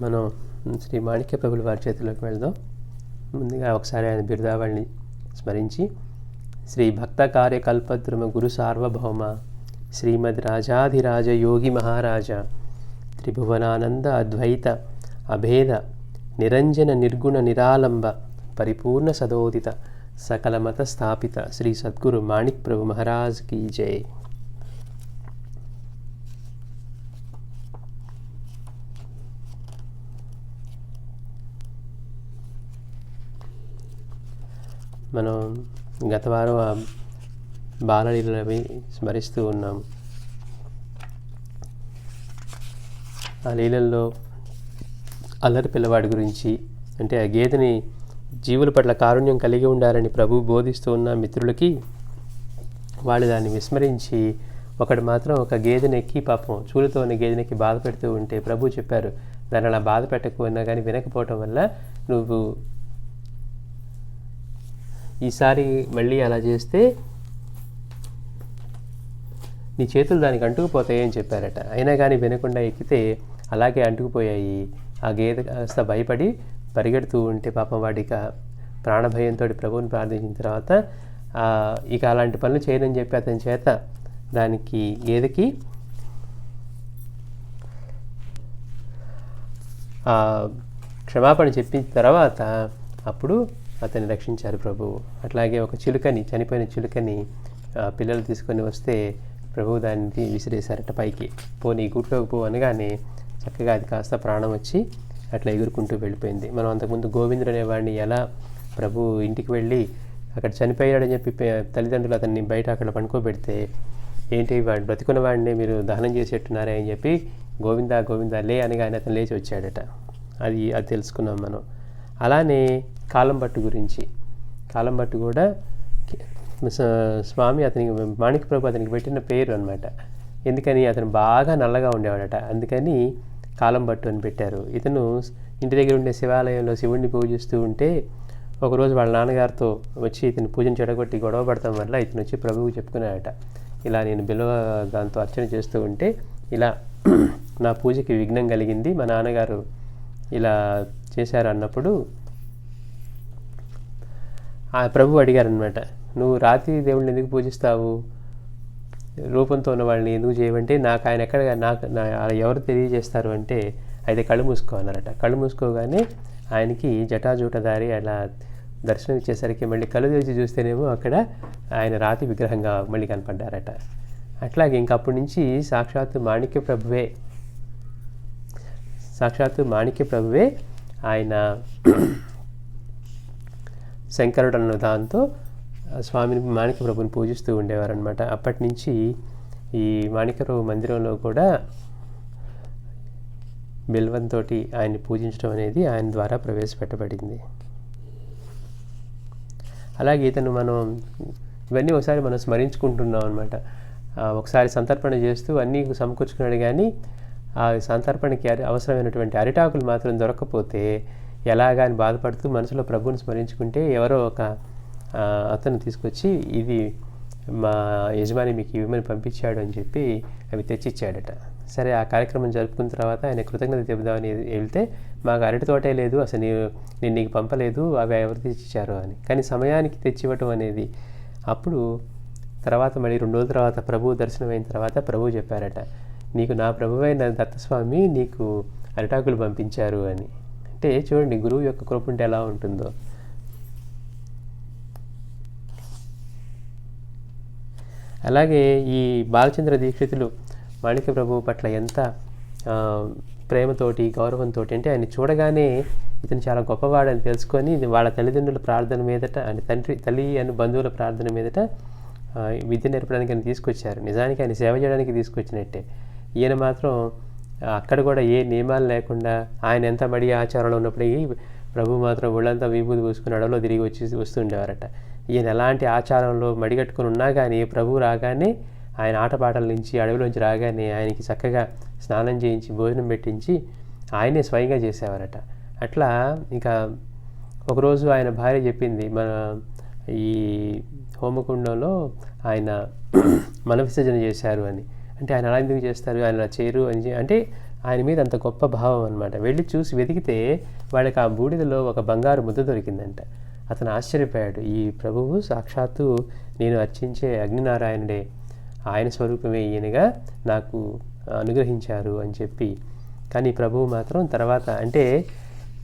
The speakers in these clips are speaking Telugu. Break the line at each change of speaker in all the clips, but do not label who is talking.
మనం శ్రీ మాణిక్య ప్రభుల వారి చేతిలోకి వెళ్దాం. ముందుగా ఒకసారి ఆయన బిరుదావళిని స్మరించి, శ్రీ భక్త కార్యకల్పద్రుమ గురు సార్వభౌమ శ్రీమద్ రాజాధిరాజ యోగి మహారాజ త్రిభువనానంద అద్వైత అభేద నిరంజన నిర్గుణ నిరాలంబ పరిపూర్ణ సదోదిత సకల మత స్థాపిత శ్రీ సద్గురు మాణిక్ ప్రభు మహారాజ్ కీ జై. మనం గత వారం ఆ బాలలీలవి స్మరిస్తూ ఉన్నాము. ఆ లీలల్లో అల్లరి పిల్లవాడి గురించి, అంటే ఆ గేదెని జీవుల పట్ల కారుణ్యం కలిగి ఉండాలని ప్రభు బోధిస్తూ ఉన్న మిత్రులకి వాళ్ళు దాన్ని విస్మరించి ఒకడు మాత్రం ఒక గేదెని ఎక్కి పాపం చూలుతో ఉన్న గేదెనికి బాధ పెడుతూ ఉంటే ప్రభు చెప్పారు, దాన్ని అలా బాధ పెట్టకు అన్నా కానీ వినకపోవటం వల్ల నువ్వు ఈసారి మళ్ళీ అలా చేస్తే నీ చేతులు దానికి అంటుకుపోతాయి అని చెప్పారట. అయినా కానీ వినకుండా ఎక్కితే అలాగే అంటుకుపోయాయి. ఆ గేదె కాస్త భయపడి పరిగెడుతూ ఉంటే పాపం వాడిక ప్రాణభయంతో ప్రభువుని ప్రార్థించిన తర్వాత ఇక అలాంటి పనులు చేయనని చెప్పి అతని చేత దానికి గేదెకి క్షమాపణ చెప్పిన తర్వాత అప్పుడు అతన్ని రక్షించారు ప్రభువు. అట్లాగే ఒక చిలుకని, చనిపోయిన చిలుకని పిల్లలు తీసుకొని వస్తే ప్రభువు దాన్ని విసిరేశారట పైకి. పోనీ గూట్లోకి పో అనగానే చక్కగా అది కాస్త ప్రాణం వచ్చి అట్లా ఎగురుకుంటూ వెళ్ళిపోయింది. మనం అంతకుముందు గోవిందుడు అనేవాడిని ఎలా ప్రభు ఇంటికి వెళ్ళి అక్కడ చనిపోయాడని చెప్పి తల్లిదండ్రులు అతన్ని బయట అక్కడ పండుకోబెడితే, ఏంటి వాడు బ్రతికున్న వాడిని మీరు దహనం చేసేట్టున్నారే అని చెప్పి గోవిందా గోవిందా లే అనగానే అతను లేచి వచ్చాడట. అది తెలుసుకున్నాం మనం. అలానే కాలంబట్టు గురించి, కాలంబట్టు కూడా స్వామి అతనికి మాణిక్య ప్రభు అతనికి పెట్టిన పేరు అనమాట. ఎందుకని అతను బాగా నల్లగా ఉండేవాడట, అందుకని కాలంబట్టు అని పెట్టారు. ఇతను ఇంటి దగ్గర ఉండే శివాలయంలో శివుడిని పూజిస్తూ ఉంటే ఒకరోజు వాళ్ళ నాన్నగారితో వచ్చి ఇతను పూజను చెడగొట్టి గొడవ పడటం వల్ల ఇతను వచ్చి ప్రభువుకి చెప్పుకున్నాడట, ఇలా నేను బిల్వ దాంతో అర్చన చేస్తూ ఉంటే ఇలా నా పూజకి విఘ్నం కలిగింది, మా నాన్నగారు ఇలా చేశారు అన్నప్పుడు ఆ ప్రభు అడిగారనమాట, నువ్వు రాతి దేవుళ్ళని ఎందుకు పూజిస్తావు, రూపంతో ఉన్న వాళ్ళని ఎందుకు చేయమంటే నాకు ఆయన ఎక్కడ ఎవరు తెలియజేస్తారు అంటే అయితే కళ్ళు మూసుకో అన్నారట. కళ్ళు మూసుకోగానే ఆయనకి జటాజూటదారి అలా దర్శనం ఇచ్చేసరికి మళ్ళీ కళ్ళు తెరిచి చూస్తేనేమో అక్కడ ఆయన రాతి విగ్రహంగా మళ్ళీ కనపడ్డారట. అట్లాగే ఇంకప్పటి నుంచి సాక్షాత్తు మాణిక్య ప్రభువే ఆయన శంకరుడు అన్న దాంతో స్వామిని మాణిక్య ప్రభుని పూజిస్తూ ఉండేవారనమాట. అప్పటి నుంచి ఈ మాణిక్యరావు మందిరంలో కూడా బిల్వంతో ఆయన్ని పూజించడం అనేది ఆయన ద్వారా ప్రవేశపెట్టబడింది. అలాగే ఇతను మనం ఇవన్నీ ఒకసారి మనం స్మరించుకుంటున్నాం అనమాట. ఒకసారి సంతర్పణ చేస్తూ అన్నీ సమకూర్చుకున్నాడు, కానీ ఆ సంతర్పణకి అవసరమైనటువంటి అరిటాకులు మాత్రం దొరకకపోతే ఎలాగా అని బాధపడుతూ మనసులో ప్రభువుని స్మరించుకుంటే ఎవరో ఒక అతను తీసుకొచ్చి ఇది మా యజమాని మీకు ఇవ్వమని పంపించాడు అని చెప్పి అవి తెచ్చిచ్చాడట. సరే, ఆ కార్యక్రమం జరుపుకున్న తర్వాత ఆయన కృతజ్ఞత చెబుదామని వెళ్తే, మాకు అరటి తోటే లేదు, అసలు నేను నీకు పంపలేదు, అవి ఎవరు తెచ్చిచ్చారు అని. కానీ సమయానికి తెచ్చివ్వటం అనేది అప్పుడు తర్వాత మళ్ళీ 2 రోజుల తర్వాత ప్రభు దర్శనమైన తర్వాత ప్రభు చెప్పారట, నీకు నా ప్రభువైన దత్తస్వామి నీకు అరిటాకులు పంపించారు అని. అంటే చూడండి గురువు యొక్క కృప ఉంటే ఎలా ఉంటుందో. అలాగే ఈ బాలచంద్ర దీక్షితులు మాణిక్య ప్రభువు పట్ల ఎంత ప్రేమతోటి గౌరవంతో, అంటే ఆయన చూడగానే ఇతను చాలా గొప్పవాడని తెలుసుకొని వాళ్ళ తల్లిదండ్రుల ప్రార్థన మీదట, అంటే తల్లి అని బంధువుల ప్రార్థన మీదట విద్య నేర్పడానికి ఆయన తీసుకొచ్చారు. నిజానికి ఆయన సేవ చేయడానికి తీసుకొచ్చినట్టే. ఈయన మాత్రం అక్కడ కూడా ఏ నియమాలు లేకుండా ఆయన ఎంత మడి ఆచారంలో ఉన్నప్పటికీ ప్రభు మాత్రం ఒళ్ళంతా విభూతి పూసుకుని అడవిలో తిరిగి వస్తుండేవారట. ఈయన ఎలాంటి ఆచారంలో మడిగట్టుకుని ఉన్నా కానీ ప్రభు రాగానే ఆయన ఆటపాటల నుంచి అడవిలోంచి రాగానే ఆయనకి చక్కగా స్నానం చేయించి భోజనం పెట్టించి ఆయనే స్వయంగా చేసేవారట. అట్లా ఇంకా ఒకరోజు ఆయన భార్య చెప్పింది, మన ఈ హోమకుండంలో ఆయన మల విసర్జన చేశారు అని. అంటే ఆయన అలా ఎందుకు చేస్తారు, ఆయన అలా చేయరు అని అంటే ఆయన మీద అంత గొప్ప భావం అనమాట. వెళ్ళి చూసి వెతికితే వాళ్ళకి ఆ బూడిదలో ఒక బంగారు ముద్ద దొరికిందంట. అతను ఆశ్చర్యపోయాడు. ఈ ప్రభువు సాక్షాత్తు నేను అర్చించే అగ్నినారాయణుడే, ఆయన స్వరూపమే ఈయనగా నాకు అనుగ్రహించారు అని చెప్పి. కానీ ప్రభువు మాత్రం తర్వాత అంటే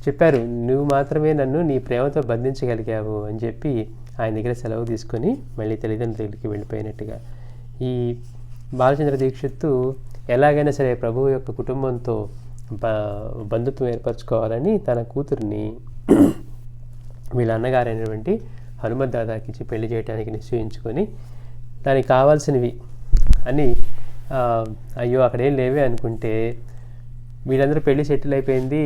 చెప్పారు, నువ్వు మాత్రమే నన్ను నీ ప్రేమతో బంధించగలిగావు అని చెప్పి ఆయన దగ్గర సెలవు తీసుకొని మళ్ళీ తల్లిదండ్రుల దగ్గరికి వెళ్ళిపోయినట్టుగా. ఈ బాలచంద్ర దీక్షిత్తు ఎలాగైనా సరే ప్రభువు యొక్క కుటుంబంతో బంధుత్వం ఏర్పరచుకోవాలని తన కూతుర్ని వీళ్ళ అన్నగారైనటువంటి హనుమత్ దాదాకి ఇచ్చి పెళ్లి చేయడానికి నిశ్చయించుకొని దానికి కావాల్సినవి అని అయ్యో అక్కడేం లేవే అనుకుంటే వీళ్ళందరూ పెళ్లి సెటిల్ అయిపోయింది,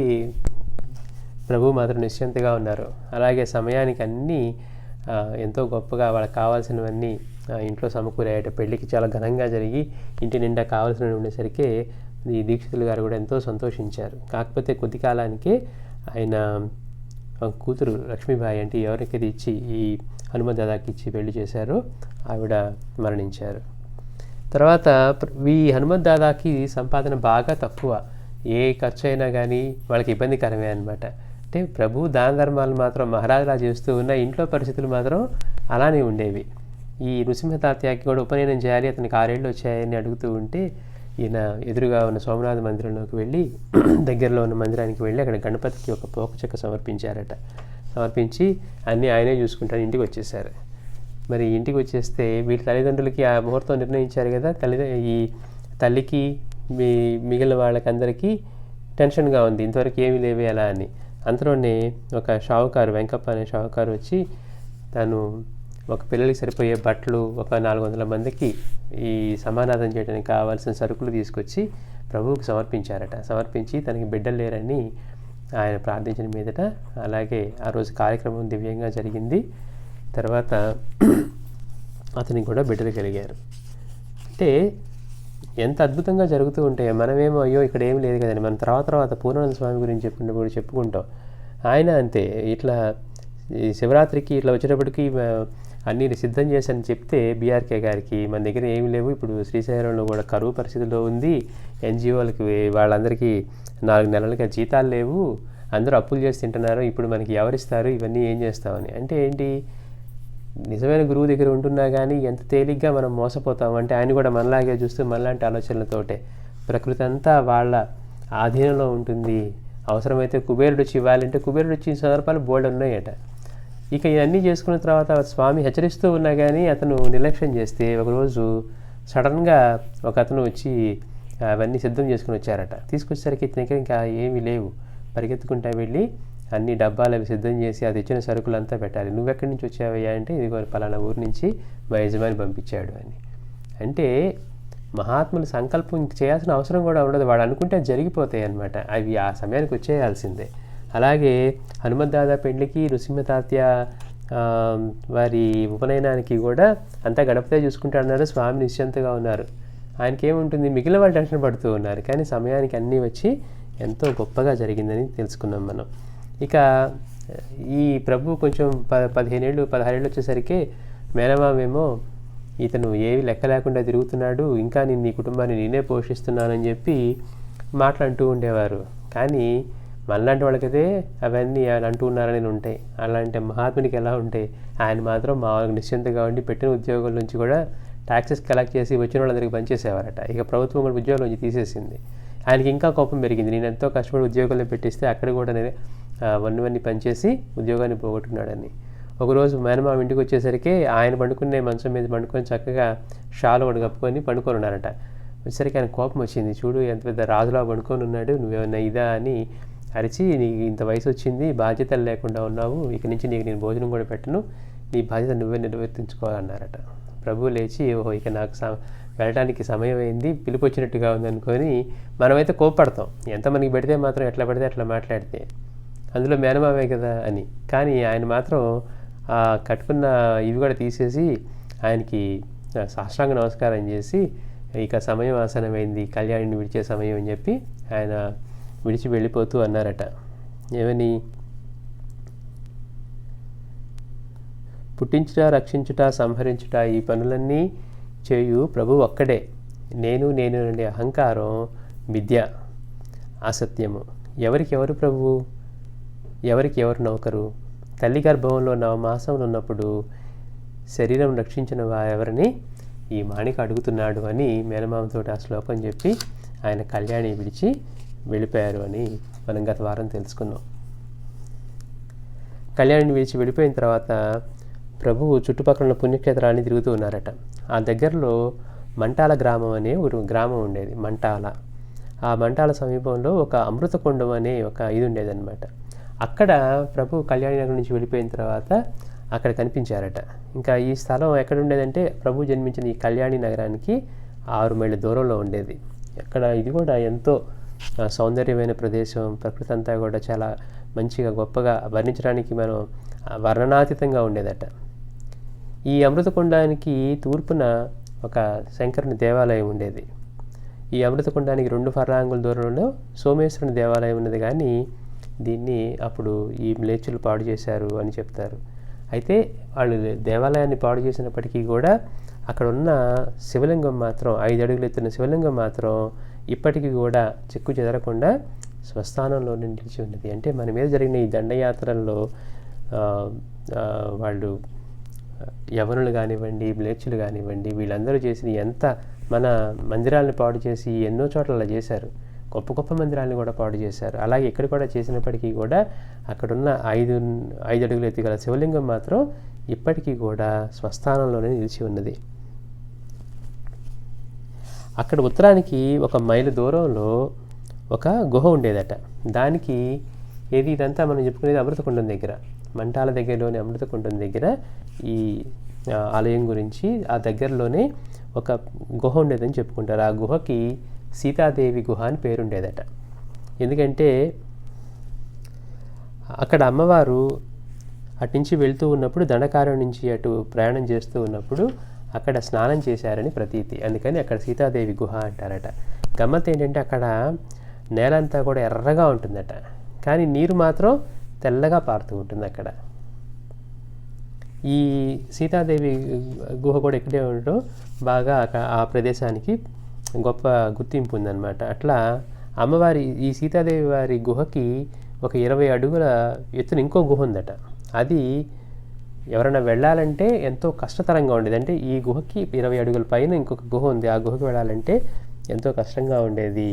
ప్రభువు మాత్రం నిశ్చింతగా ఉన్నారు. అలాగే సమయానికి అన్నీ ఎంతో గొప్పగా వాళ్ళకి కావాల్సినవన్నీ ఇంట్లో సమకూరాయట. పెళ్ళికి చాలా ఘనంగా జరిగి ఇంటి నిండా కావాల్సినవి ఉండేసరికి ఈ దీక్షితులు గారు కూడా ఎంతో సంతోషించారు. కాకపోతే కొద్ది కాలానికే ఆయన కూతురు లక్ష్మీబాయి అంటే ఎవరికైతే ఇచ్చి ఈ హనుమత్ దాదాకి ఇచ్చి పెళ్లి చేశారో ఆవిడ మరణించారు. తర్వాత ఈ హనుమత్ దాదాకి సంపాదన బాగా తక్కువ, ఏ ఖర్చు అయినా కానీ వాళ్ళకి ఇబ్బందికరమే అనమాట. అంటే ప్రభు దాన ధర్మాలు మాత్రం మహారాజులా చేస్తూ ఉన్న ఇంట్లో పరిస్థితులు మాత్రం అలానే ఉండేవి. ఈ నృసింహ తాత్యాకి కూడా ఉపనయనం చేయాలి, అతనికి 6 ఏళ్ళు వచ్చాయని అడుగుతూ ఉంటే ఈయన ఎదురుగా ఉన్న సోమనాథ మందిరంలోకి వెళ్ళి దగ్గరలో ఉన్న మందిరానికి వెళ్ళి అక్కడ గణపతికి ఒక పోక చెక్క సమర్పించారట. సమర్పించి అన్నీ ఆయనే చూసుకుంటాను ఇంటికి వచ్చేసారు. మరి ఇంటికి వచ్చేస్తే వీళ్ళ తల్లిదండ్రులకి ఆ ముహూర్తం నిర్ణయించారు కదా, ఈ తల్లికి మిగిలిన వాళ్ళకందరికీ టెన్షన్గా ఉంది, ఇంతవరకు ఏమీ లేవే అలా అని. అంతలోనే ఒక షావుకారు, వెంకప్ప అనే షావుకారు వచ్చి తను ఒక పిల్లలకి సరిపోయే బట్టలు ఒక 400 మందికి ఈ సమానాదం చేయడానికి కావాల్సిన సరుకులు తీసుకొచ్చి ప్రభువుకు సమర్పించారట. సమర్పించి తనకి బిడ్డలు లేరని ఆయన ప్రార్థించిన మీదట అలాగే ఆ రోజు కార్యక్రమం దివ్యంగా జరిగింది. తర్వాత అతనికి కూడా బిడ్డలు కలిగారు. అంటే ఎంత అద్భుతంగా జరుగుతూ ఉంటాయో. మనమేమో అయ్యో ఇక్కడ ఏం లేదు కదండి, మనం తర్వాత పూర్ణానంద స్వామి గురించి చెప్పుకున్నప్పుడు చెప్పుకుంటాం. ఆయన అంతే, ఇట్లా శివరాత్రికి ఇట్లా వచ్చేటప్పటికి అన్నీ సిద్ధం చేశాను చెప్తే బీఆర్కే గారికి మన దగ్గర ఏమి లేవు, ఇప్పుడు శ్రీశైలంలో కూడా కరువు పరిస్థితిలో ఉంది, ఎన్జిఓలకి వాళ్ళందరికీ 4 నెలలుగా జీతాలు లేవు, అందరూ అప్పులు చేసి తింటున్నారు, ఇప్పుడు మనకి ఎవరిస్తారు, ఇవన్నీ ఏం చేస్తామని. అంటే ఏంటి, నిజమైన గురువు దగ్గర ఉంటున్నా కానీ ఎంత తేలిగ్గా మనం మోసపోతాం. అంటే ఆయన కూడా మనలాగే చూస్తూ మనలాంటి ఆలోచనలతోటే ప్రకృతి అంతా వాళ్ళ ఆధీనంలో ఉంటుంది. అవసరమైతే కుబేరుడు వచ్చి ఇవ్వాలంటే కుబేరుడు వచ్చిన సందర్భాలు బోల్డ్ ఉన్నాయట. ఇక ఇవన్నీ చేసుకున్న తర్వాత స్వామి హెచ్చరిస్తూ ఉన్నా కానీ అతను నిర్లక్ష్యం చేస్తే ఒకరోజు సడన్గా ఒక అతను వచ్చి అవన్నీ సిద్ధం చేసుకుని వచ్చారట. తీసుకొచ్చేసరికి ఇతనికి ఇంకా ఏమీ లేవు. పరిగెత్తుకుంటా వెళ్ళి అన్ని డబ్బాలు అవి సిద్ధం చేసి అది ఇచ్చిన సరుకులంతా పెట్టాలి. నువ్వెక్కడి నుంచి వచ్చావయ్యా అంటే ఇదిగో పలానా ఊరు నుంచి మా యజమాని పంపించాడు అని. అంటే మహాత్ములు సంకల్పం చేయాల్సిన అవసరం కూడా ఉండదు, వాడు అనుకుంటే జరిగిపోతాయి అన్నమాట. అవి ఆ సమయానికి వచ్చేయాల్సిందే. అలాగే హనుమత్ దాదా పెళ్లికి నృసింహ తాత్య వారి ఉపనయనానికి కూడా అంతా గణపతే చూసుకుంటాడన్నారు. స్వామి నిశ్చింతగా ఉన్నారు. ఆయనకి ఏముంటుంది, మిగిలిన వాళ్ళు టెన్షన్ పడుతూ ఉన్నారు. కానీ సమయానికి అన్నీ వచ్చి ఎంతో గొప్పగా జరిగిందని తెలుసుకున్నాం మనం. ఇక ఈ ప్రభు కొంచెం 15 ఏళ్ళు 16 ఏళ్ళు వచ్చేసరికి మేనమామేమో ఇతను ఏవి లెక్క లేకుండా తిరుగుతున్నాడు, ఇంకా నేను నీ కుటుంబాన్ని నేనే పోషిస్తున్నానని చెప్పి మాట్లాడుతూ ఉండేవారు. కానీ మనలాంటి వాళ్ళకైతే అవన్నీ అంటూ ఉన్నారని ఉంటాయి. అలాంటి మహాత్మునికి ఎలా ఉంటాయి, ఆయన మాత్రం మామూలుగా నిశ్చింతగా ఉండి పెట్టిన ఉద్యోగుల నుంచి కూడా ట్యాక్సెస్ కలెక్ట్ చేసి వచ్చిన వాళ్ళందరికీ పనిచేసేవారట. ఇక ప్రభుత్వం కూడా ఉద్యోగుల నుంచి తీసేసింది. ఆయనకి ఇంకా కోపం పెరిగింది, నేను ఎంతో కష్టపడి ఉద్యోగాల్లో పెట్టిస్తే అక్కడ కూడా నేను వన్నీ పనిచేసి ఉద్యోగాన్ని పోగొట్టుకున్నాడని. ఒకరోజు మేనమామ ఇంటికి వచ్చేసరికి ఆయన పండుకునే మంచం మీద పండుకొని చక్కగా షాల్ ఒకటి కప్పుకొని పండుకొని ఉన్నారట. వచ్చేసరికి ఆయన కోపం వచ్చింది, చూడు ఎంత పెద్ద రాజులా పండుకొని ఉన్నాడు, నువ్వేమన్నా ఇదా అని అరిచి, నీకు ఇంత వయసు వచ్చింది, బాధ్యతలు లేకుండా ఉన్నావు, ఇక నుంచి నీకు నేను భోజనం కూడా పెట్టను, నీ బాధ్యత నువ్వే నిర్వర్తించుకోవాలన్నారట. ప్రభువు లేచి, ఓహో ఇక నాకు వెళ్ళడానికి సమయం అయింది, పిలుపు వచ్చినట్టుగా ఉందనుకొని మనమైతే కోప్పడతాం, ఎంత మనకి పెడితే మాత్రం ఎట్లా పడితే అట్లా మాట్లాడితే, అందులో మేనమామే కదా అని. కానీ ఆయన మాత్రం కట్టుకున్న ఇవి కూడా తీసేసి ఆయనకి సాష్టాంగ నమస్కారం చేసి, ఇక సమయం ఆసనమైంది, కళ్యాణిని విడిచే సమయం అని చెప్పి ఆయన విడిచి వెళ్ళిపోతూ అన్నారట. ఏమని, పుట్టించుట, రక్షించుట, సంహరించుట ఈ పనులన్నీ చేయు ప్రభు ఒక్కడే, నేను అనే అహంకారం మిథ్య, అసత్యము. ఎవరికి ఎవరు ప్రభువు, ఎవరికి ఎవరు నౌకరు? తల్లి గర్భంలో 9 మాసంలో ఉన్నప్పుడు శరీరం రక్షించిన ఎవరిని ఈ మాణిక అడుగుతున్నాడు అని మేనమామతో ఆ శ్లోకం చెప్పి ఆయన కళ్యాణి విడిచి వెళ్ళిపోయారు అని మనం గత వారం తెలుసుకున్నాం. కళ్యాణిని విడిచి వెళ్ళిపోయిన తర్వాత ప్రభువు చుట్టుపక్కల ఉన్న పుణ్యక్షేత్రాన్ని తిరుగుతూ ఉన్నారట. ఆ దగ్గరలో మంటాల గ్రామం అనే ఒక గ్రామం ఉండేది, మంటాల. ఆ మంటాల సమీపంలో ఒక అమృతకొండం అనే ఒక ఇది ఉండేదన్నమాట. అక్కడ ప్రభు కళ్యాణి నగర్ నుంచి వెళ్ళిపోయిన తర్వాత అక్కడ కనిపించారట. ఇంకా ఈ స్థలం ఎక్కడ ఉండేదంటే ప్రభు జన్మించిన ఈ కళ్యాణి నగరానికి 6 మైళ్ళ దూరంలో ఉండేది. అక్కడ ఇది కూడా ఎంతో సౌందర్యమైన ప్రదేశం, ప్రకృతి అంతా కూడా చాలా మంచిగా గొప్పగా వర్ణించడానికి మనం వర్ణనాతీతంగా ఉండేదట. ఈ అమృతకొండానికి తూర్పున ఒక శంకరుని దేవాలయం ఉండేది. ఈ అమృతకొండానికి 2 ఫర్లాంగుల దూరంలో సోమేశ్వరుని దేవాలయం ఉన్నది, కానీ దీన్ని అప్పుడు ఈ మ్లేచ్చులు పాడు చేశారు అని చెప్తారు. అయితే వాళ్ళు దేవాలయాన్ని పాడు చేసినప్పటికీ కూడా అక్కడ ఉన్న శివలింగం మాత్రం 5 అడుగులు ఎత్తున్న శివలింగం మాత్రం ఇప్పటికీ కూడా చెక్కు చెదరకుండా స్వస్థానంలోనే నిలిచి ఉన్నది. అంటే మన మీద జరిగిన ఈ దండయాత్రల్లో వాళ్ళు యవనులు కానివ్వండి, మ్లేచ్చులు కానివ్వండి, వీళ్ళందరూ చేసిన ఎంత మన మందిరాలను పాడు చేసి ఎన్నో చోట్ల అలా చేశారు. గొప్ప గొప్ప మందిరాలను కూడా పాడు చేశారు. అలాగే ఇక్కడ కూడా చేసినప్పటికీ కూడా అక్కడున్న 5 అడుగులు ఎత్తుగల శివలింగం మాత్రం ఇప్పటికీ కూడా స్వస్థానంలోనే నిలిచి ఉన్నది. అక్కడ ఉత్తరానికి 1 మైలు దూరంలో ఒక గుహ ఉండేదట. దానికి ఇదంతా మనం చెప్పుకునేది అమృతకొండం దగ్గర, మంటాల దగ్గరలోని అమృతకొండం దగ్గర ఈ ఆలయం గురించి ఆ దగ్గరలోనే ఒక గుహ ఉండేదని చెప్పుకుంటారు. ఆ గుహకి సీతాదేవి గుహ అని పేరుండేదట. ఎందుకంటే అక్కడ అమ్మవారు అటు నుంచి వెళ్తూ ఉన్నప్పుడు దండకారం నుంచి అటు ప్రయాణం చేస్తూ ఉన్నప్పుడు అక్కడ స్నానం చేశారని ప్రతీతి. అందుకని అక్కడ సీతాదేవి గుహ అంటారట. గమ్మత్ ఏంటంటే అక్కడ నేలంతా కూడా ఎర్రగా ఉంటుందట, కానీ నీరు మాత్రం తెల్లగా పారుతూ ఉంటుంది అక్కడ. ఈ సీతాదేవి గుహ కూడా ఇక్కడే ఉండటం బాగా ఆ ప్రదేశానికి గొప్ప గుర్తింపు ఉందన్నమాట. అట్లా అమ్మవారి ఈ సీతాదేవి వారి గుహకి ఒక 20 అడుగుల ఎత్తున ఇంకో గుహ ఉందట. అది ఎవరైనా వెళ్ళాలంటే ఎంతో కష్టతరంగా ఉండేది. అంటే ఈ గుహకి 20 అడుగుల పైన ఇంకొక గుహ ఉంది. ఆ గుహకి వెళ్ళాలంటే ఎంతో కష్టంగా ఉండేది.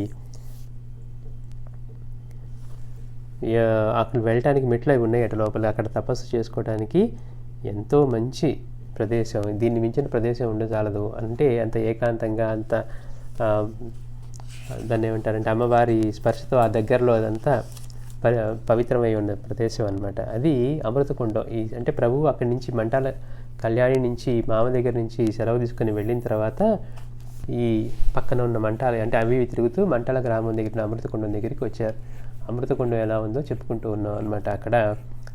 అక్కడ వెళ్ళటానికి మెట్లు అవి ఉన్నాయి అటు లోపల. అక్కడ తపస్సు చేసుకోవడానికి ఎంతో మంచి ప్రదేశం, దీన్ని మించిన ప్రదేశం ఉండచాలదు. అంటే అంత ఏకాంతంగా, అంత దాన్ని ఏమంటారంటే అమ్మవారి స్పర్శతో ఆ దగ్గరలో అదంతా పవిత్రమై ఉన్న ప్రదేశం అనమాట. అది అమృతకొండం. అంటే ప్రభువు అక్కడి నుంచి మంటాల కళ్యాణి నుంచి మామ దగ్గర నుంచి సెలవు తీసుకుని వెళ్ళిన తర్వాత ఈ పక్కన ఉన్న మంటాల అంటే అవి తిరుగుతూ మంటాల గ్రామం దగ్గర అమృతకొండం దగ్గరికి వచ్చారు. అమృతకొండం ఎలా ఉందో చెప్పుకుంటూ ఉన్నాం అనమాట. అక్కడ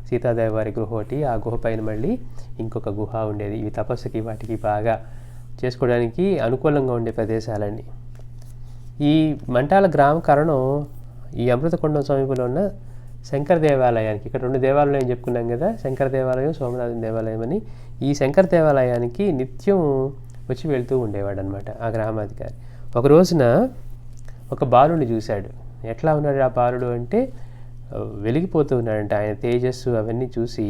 సీతాదేవి వారి గుహ ఒకటి, ఆ గుహ పైన మళ్ళీ ఇంకొక గుహ ఉండేది. ఇవి తపస్సుకి వాటికి బాగా చేసుకోవడానికి అనుకూలంగా ఉండే ప్రదేశాలన్నీ. ఈ మంటాల గ్రామ కారణం ఈ అమృతకొండం సమీపంలో ఉన్న శంకర దేవాలయానికి, ఇక్కడ 2 దేవాలయాలు చెప్పుకున్నాం కదా, శంకర దేవాలయం, సోమనాథన్ దేవాలయం అని. ఈ శంకర దేవాలయానికి నిత్యం వచ్చి వెళ్తూ ఉండేవాడు అనమాట ఆ గ్రామాధికారి. ఒక రోజున ఒక బాలుడిని చూశాడు. ఎట్లా ఉన్నాడు ఆ బాలుడు అంటే వెలిగిపోతూ ఉన్నాడంట. ఆయన తేజస్సు అవన్నీ చూసి